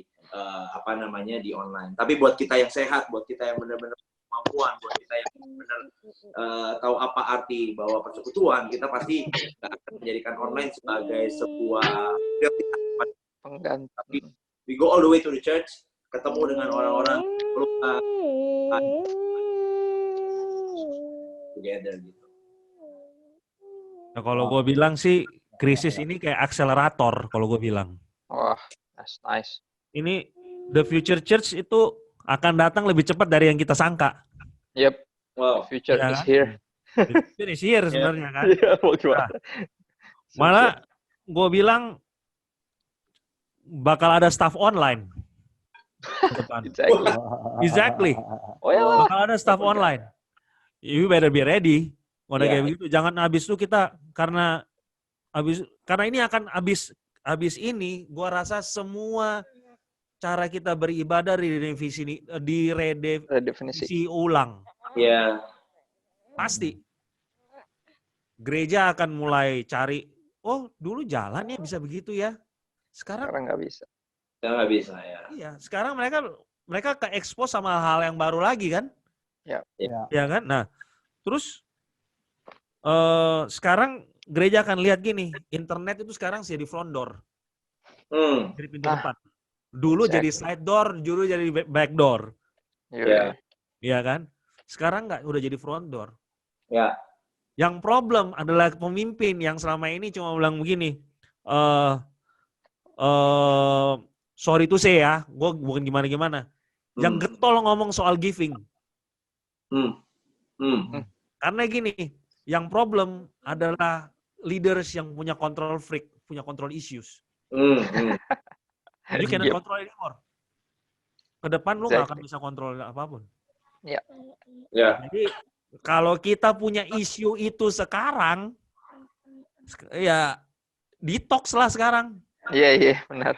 di online. Tapi buat kita yang sehat, buat kita yang benar-benar kemampuan, buat kita yang benar tahu apa arti bahwa persekutuan, kita pasti nggak akan menjadikan online sebagai sebuah pengganti. Tapi we go all the way to the church, ketemu dengan orang-orang together gitu. Nah, kalau gue bilang sih krisis ini kayak akselerator kalau gue bilang. Wah, that's nice. Ini the future church itu akan datang lebih cepat dari yang kita sangka. Yep. Wow. The future Ya is kan? here. The future is here sebenarnya kan. Nah, Malah gue bilang bakal ada staff online. Exactly. Oh ya. Bakal ada staff online. You better be ready. Kayak begitu. Jangan habis itu kita karena ini akan habis ini. Gua rasa semua cara kita beribadah diredefinisi ulang. Iya. Pasti. Gereja akan mulai cari, oh dulu jalan ya bisa begitu ya. Sekarang nggak bisa. Sekarang nggak bisa ya. Iya, sekarang mereka ke-expose sama hal yang baru lagi kan? Ya. Ya kan? Nah, terus sekarang gereja akan lihat gini, internet itu sekarang jadi front door. Jadi pintu depan. Dulu jadi side door, dulu jadi back door. Iya. Iya kan? Sekarang nggak, udah jadi front door. Ya. Yang problem adalah pemimpin yang selama ini cuma bilang begini, sorry to say ya, gue bukan gimana-gimana. Yang getol ngomong soal giving. Karena gini, yang problem adalah leaders yang punya control freak, punya control issues. You cannot control anymore. Ke depan lu nggak akan bisa kontrol apapun. Ya. Jadi kalau kita punya isu itu sekarang, ya detox lah sekarang. Iya benar.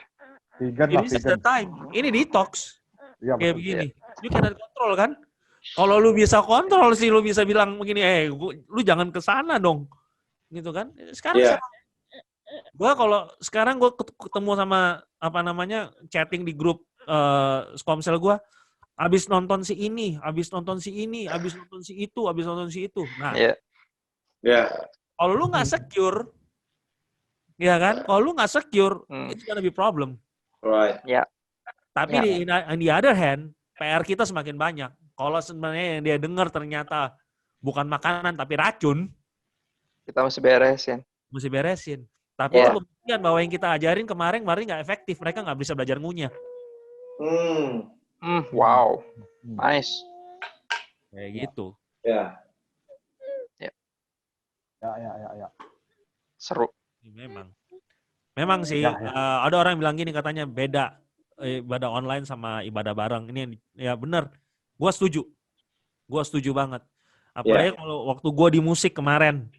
Ini the time. Ini detox. Ya, kayak begini. You cannot control kan? Kalau lu bisa kontrol sih, lu bisa bilang begini, lu jangan ke sana dong. Gitu kan? Sekarang sekarang gue ketemu sama chatting di grup Komsel gue, abis nonton si ini, abis nonton si itu. Nah, kalau lu nggak secure, ya kan? Kalau lu nggak secure, it's gonna be problem. Right. Ya. Tapi on the other hand, PR kita semakin banyak. Kalau sebenarnya yang dia dengar ternyata bukan makanan tapi racun, kita mesti beresin. Tapi itu pembuktian bahwa yang kita ajarin kemarin nggak efektif. Mereka nggak bisa belajar ngunyah. Wow. Nice. Kayak gitu. Ya. Seru. Memang sih, ada orang yang bilang gini, katanya beda ibadah online sama ibadah bareng. Ini ya benar. Gua setuju banget. Apalagi kalau waktu gua di musik kemarin,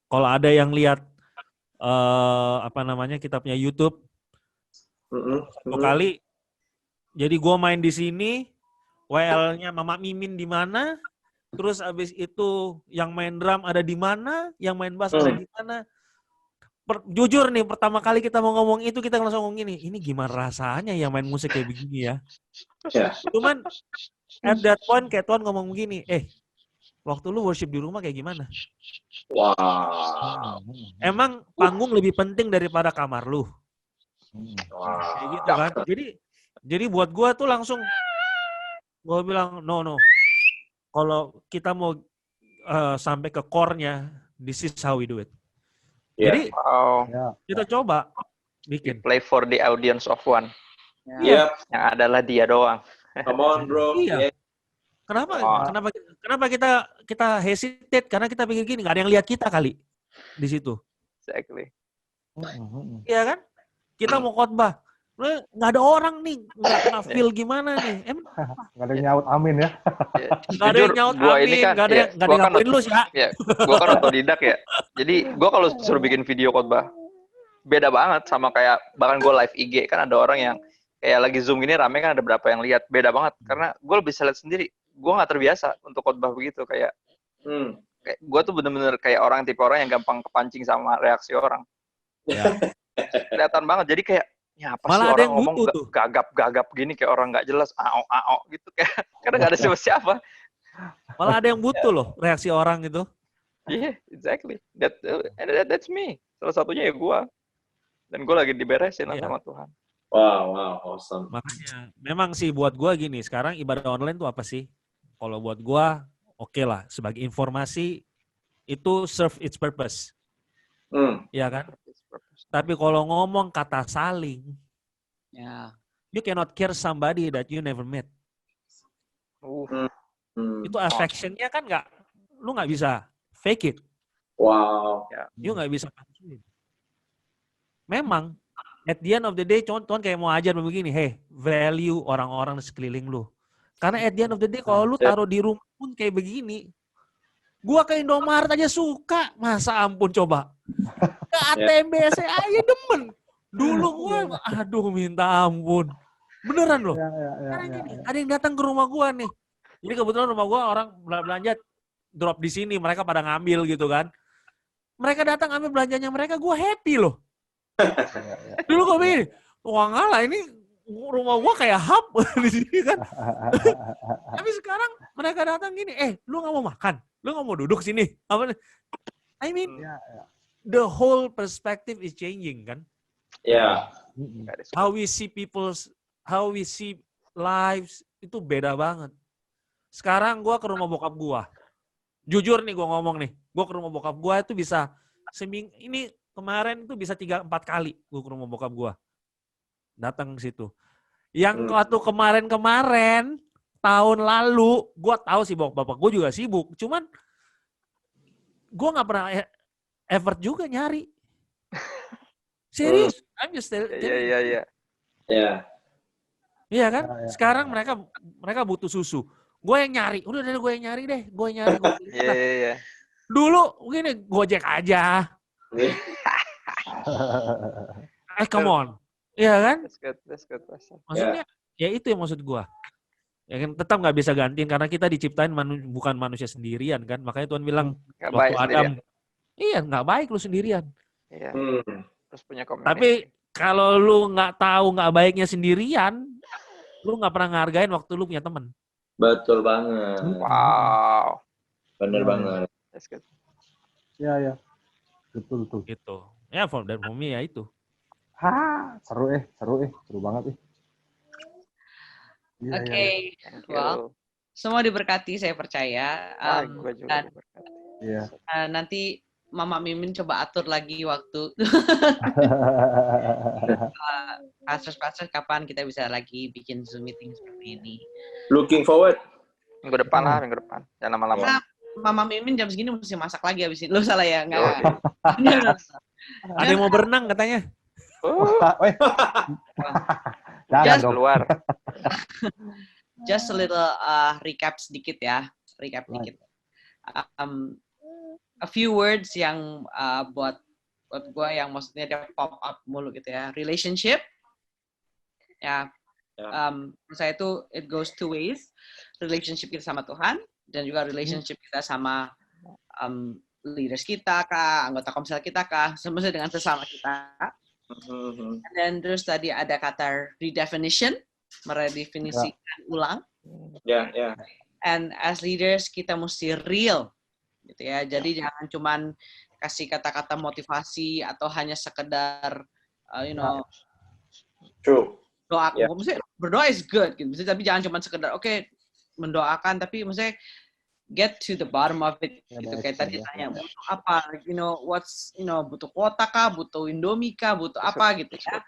kalau ada yang lihat kita punya YouTube, satu kali, jadi gua main di sini, WL-nya Mama Mimin di mana, terus abis itu yang main drum ada di mana, yang main bass ada di mana. jujur nih, pertama kali kita mau ngomong itu, kita langsung ngomong ini gimana rasanya ya main musik kayak begini ya. Cuman at that point kayak Tuhan ngomong begini, waktu lu worship di rumah kayak gimana? Wow. Emang panggung lebih penting daripada kamar lu? Kayak gitu kan. Jadi buat gua tuh langsung gua bilang no. Kalau kita mau sampai ke core-nya, this is how we do it. Jadi kita coba bikin. Play for the audience of one. Iya. Yang adalah dia doang. Come on, bro. Iya. Kenapa kita hesitate? Karena kita pikir gini, nggak ada yang lihat kita kali di situ. Exactly. Iya kan? Kita mau khotbah, nggak ada orang nih, nggak feel gimana nih? Emang nggak ada yang nyaut amin ya? Nggak ada yang nyaut amin, nggak ada yang ngapain lu sih ya? Gue kan otodidak ya. Jadi gue kalau suruh bikin video khotbah, beda banget sama kayak bahkan gue live IG kan ada orang yang kayak lagi Zoom gini rame kan ada berapa yang lihat, beda banget karena gue bisa lihat sendiri. Gue nggak terbiasa untuk khotbah begitu kayak gue tuh bener-bener kayak tipe orang yang gampang kepancing sama reaksi orang. Ya. Kelihatan banget. Jadi kayak apa malah sih ada orang yang ngomong butuh gagap gini kayak orang nggak jelas ao gitu kayak karena nggak ada siapa-siapa. Malah ada yang butuh loh reaksi orang gitu. Iya, exactly. That's me. Salah satunya ya gue. Dan gue lagi diberesin sama Tuhan. Wow, awesome. Makanya memang sih buat gue gini, sekarang ibadah online tuh apa sih? Kalau buat gue, oke lah, sebagai informasi itu serve its purpose. Iya kan? Tapi kalau ngomong kata saling, you cannot care somebody that you never met. Itu affection-nya kan lu nggak bisa fake it. Wow. You nggak bisa palsuin. Memang, at the end of the day, Tuhan kayak mau ajar begini, value orang-orang di sekeliling lu. Karena at the end of the day, kalau lu taruh di rumah pun kayak begini, gua ke Indomaret aja suka, masa ampun coba. Ke ATM BCA aja demen. Dulu gua, aduh minta ampun. Beneran loh. Karena gini, ada yang datang ke rumah gua nih. Jadi kebetulan rumah gua orang belanja drop di sini, mereka pada ngambil gitu kan. Mereka datang ambil belanjanya mereka, gua happy loh. Dulu gue begini, wah ngalah ini rumah gue kayak hub di sini kan. Tapi sekarang mereka datang gini, lu nggak mau makan, lu nggak mau duduk sini. I mean, the whole perspective is changing kan. Yeah. How we see how we see lives itu beda banget. Sekarang gue ke rumah bokap gue, jujur nih gue ngomong nih, gue ke rumah bokap gue itu bisa seminggu ini. Kemarin itu bisa 3-4 kali gue ke rumah bokap gue. Datang ke situ. Yang waktu kemarin, tahun lalu, gue tahu sih bapak gue juga sibuk. Cuman, gue gak pernah effort juga nyari. Serius. I'm just telling you. Iya. Iya kan? Sekarang mereka butuh susu. Gue yang nyari. Udah gue yang nyari deh. Gue nyari. Iya. Dulu, gini, Gojek aja. Come on. Iya kan? That's good. Maksudnya, ya itu yang maksud gua. Ya kan tetap nggak bisa gantiin karena kita diciptain bukan manusia sendirian kan. Makanya Tuhan bilang waktu Adam, nggak baik lu sendirian. Iya. Terus punya komunikasi. Tapi kalau lu nggak tahu nggak baiknya sendirian, lu nggak pernah ngehargain waktu lu punya teman. Betul banget. Wow. Bener banget. That's good. Iya. Betul. Gitu. Ya, dan for me ya itu. Seru banget. Oke. Well, semua diberkati saya percaya. Gue juga diberkati. Iya. Nanti Mama Mimin coba atur lagi waktu. Pastor kapan kita bisa lagi bikin Zoom meeting seperti ini. Looking forward. Minggu depan. Jangan lama-lama. Mama Mimin jam segini mesti masak lagi abis ini. Lu salah ya? Enggak. Ada yang mau berenang katanya. Jangan Just dong. Keluar. Just a little recap sedikit ya. Dikit. A few words yang buat gue yang maksudnya dia pop up mulu gitu ya. Relationship. Ya. Saya itu it goes two ways. Relationship kita sama Tuhan dan juga relationship kita sama leaders kita kah, anggota komsel kita kah, semestinya dengan sesama kita. Dan terus tadi ada kata redefinition, meredefinisikan ulang. And as leaders kita mesti real, gitu ya. Jadi jangan cuman kasih kata-kata motivasi atau hanya sekedar, True. doa. Maksudnya berdoa is good, gitu. Tapi jangan cuma sekedar mendoakan, tapi maksudnya get to the bottom of it, gitu. Kayak tadi tanya butuh apa, butuh kuota kah, butuh Indomie kah, butuh apa gitu ya.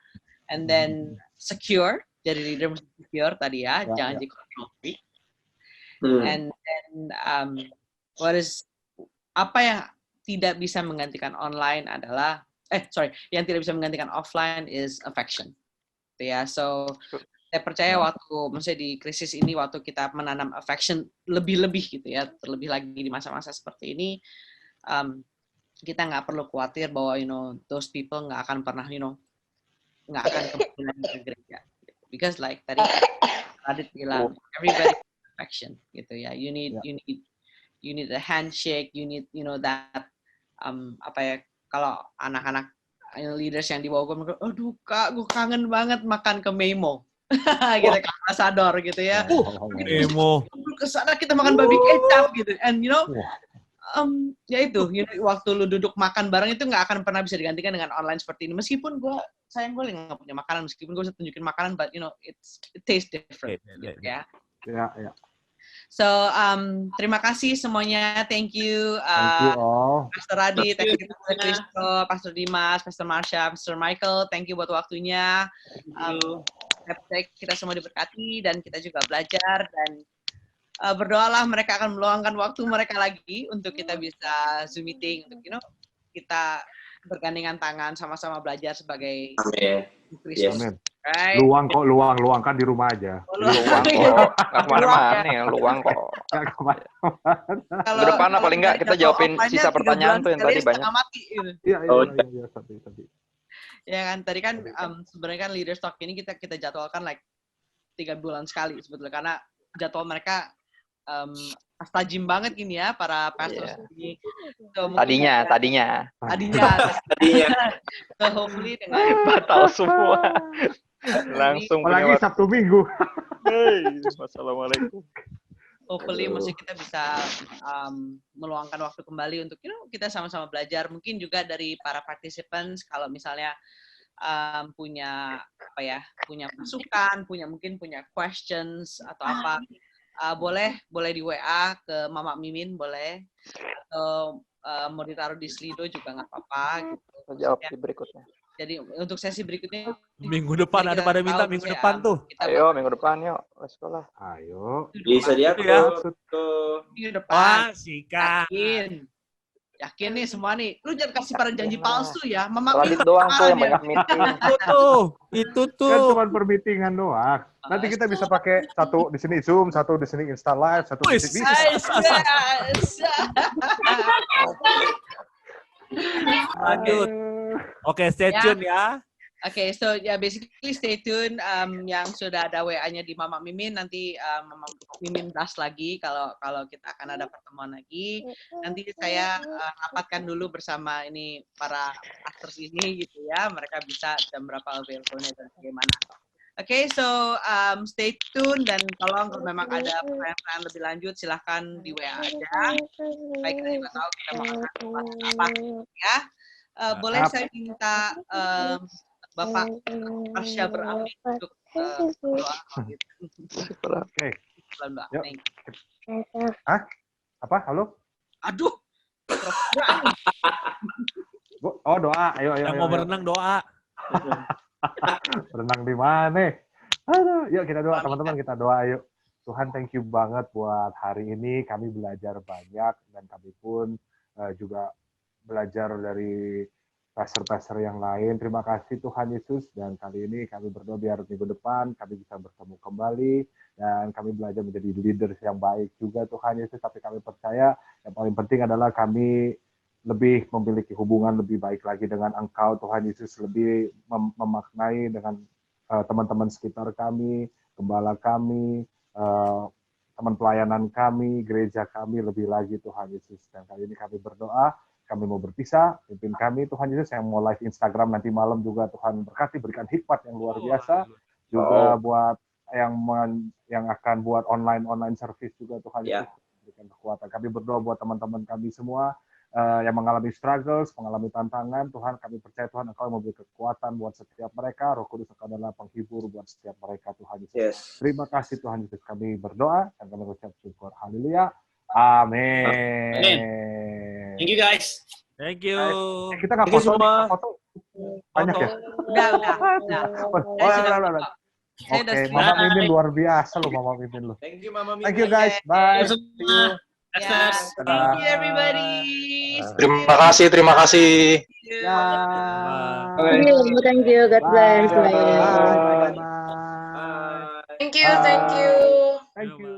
And then secure, jadi leader mesti secure tadi ya, jangan jadi control freak. And then apa yang tidak bisa menggantikan online adalah yang tidak bisa menggantikan offline is affection. Gitu ya. So saya percaya maksudnya di krisis ini waktu kita menanam affection lebih-lebih gitu ya, terlebih lagi di masa-masa seperti ini, kita nggak perlu khawatir bahwa those people nggak akan pernah nggak akan kembali lagi ke gereja. Because like tadi Radit bilang, everybody affection gitu ya. You need a handshake, you need that kalau anak-anak leaders yang di Bogor, aduh Kak, gue kangen banget makan ke Memo. Gitu kan, Ambassador gitu ya. Memo. Ke sana kita makan babi kecap gitu. And ya itu, waktu lu duduk makan bareng itu nggak akan pernah bisa digantikan dengan online seperti ini. Meskipun gue nggak punya makanan, meskipun gue bisa tunjukin makanan, but it tastes different. Gitu ya. Ya. So, terima kasih semuanya. Thank you. Thank you all. Pastor Radit, thank you Pastor Kristo, Pastor Dimas, Pastor Marsha, Pastor Michael. Thank you buat waktunya. Kita semua diberkati dan kita juga belajar dan berdoalah mereka akan meluangkan waktu mereka lagi untuk kita bisa Zoom meeting, untuk kita bergandengan tangan sama-sama belajar sebagai Kristus. Amin. Right? Luang kan di rumah aja. Luang kok, nggak kemana-mana ya, luang kok. Ke depan paling nggak kita jawabin sisa pertanyaan tuh yang tadi banyak. Iya. Ya kan, tadi kan sebenarnya kan Leaders Talk ini kita jadwalkan 3 bulan sekali sebetulnya, karena jadwal mereka tajam banget gini ya para pastors ini. So, tadinya. So, hopefully dengan batal semua. Langsung apalagi Sabtu Minggu. Wassalamualaikum. Hopefully mesti kita bisa meluangkan waktu kembali untuk kita sama-sama belajar. Mungkin juga dari para participants kalau misalnya punya masukan, mungkin punya questions atau apa, boleh di WA ke Mama Mimin, boleh, atau mau ditaruh di Slido juga nggak apa-apa gitu. Jawab di berikutnya. Jadi untuk sesi berikutnya minggu depan ada pada minta minggu depan tuh. Ayo minggu depan yuk, let's go lah. Ayo. Bisa diatur. Minggu depan. Sika. Yakin nih semua nih. Lu jangan kasih pada janji palsu ya. Radit doang tuh yang banyak meeting. Itu tuh. Kan cuma permeetingan doang. Nanti kita bisa pakai satu di sini Zoom, satu di sini Insta Live, satu di sini bisa. Lanjut. Oke, stay tune ya. Oke, so basically stay tune. Yang sudah ada WA-nya di Mama Mimin, nanti Mama Mimin bahas lagi kalau kita akan ada pertemuan lagi. Nanti saya rapatkan dulu bersama ini para pastors ini gitu ya. Mereka bisa jam berapa available-nya dan bagaimana. Oke, so stay tune dan tolong kalau memang ada pertanyaan lebih lanjut silahkan di WA aja. Baik, kita juga tahu kita mau akan apa ya. Boleh saya minta Bapak Marsha beramin untuk doa. Oke. Thank you. Hah? Apa? Halo? Aduh. Oh, doa. Ayo. Yang mau berenang doa. Berenang di mana? Aduh, yuk kita doa teman-teman, kita doa yuk. Tuhan, thank you banget buat hari ini. Kami belajar banyak dan kami pun juga belajar dari pastor-pastor yang lain. Terima kasih Tuhan Yesus, dan kali ini kami berdoa biar minggu depan kami bisa bertemu kembali dan kami belajar menjadi leaders yang baik juga Tuhan Yesus. Tapi kami percaya yang paling penting adalah kami lebih memiliki hubungan lebih baik lagi dengan Engkau Tuhan Yesus, lebih memaknai dengan teman-teman sekitar kami, gembala kami, teman pelayanan kami, gereja kami lebih lagi Tuhan Yesus. Dan kali ini kami berdoa kami mau berpisah, pimpin kami Tuhan Yesus, yang mau live Instagram nanti malam juga Tuhan berkati, berikan hikmat yang luar biasa, juga buat yang akan buat online service juga Tuhan Yesus, berikan kekuatan. Kami berdoa buat teman-teman kami semua yang mengalami struggles, mengalami tantangan, Tuhan kami percaya Tuhan Engkau memberi kekuatan buat setiap mereka, Roh Kudus Engkau adalah penghibur buat setiap mereka Tuhan Yesus. Terima kasih Tuhan Yesus, kami berdoa dan kami ucap syukur. Haleluya. Amin. Thank you guys. Thank you. Kita nggak foto, banyak ya? Udah. Oke, Mama Mimin luar biasa loh, Mama Mimin loh. Thank you, Mama Mimin. Thank you guys, bye. Thank you. Thank you everybody. Terima kasih. Ya. Thank you. God bless. Bye. Thank you. Thank you.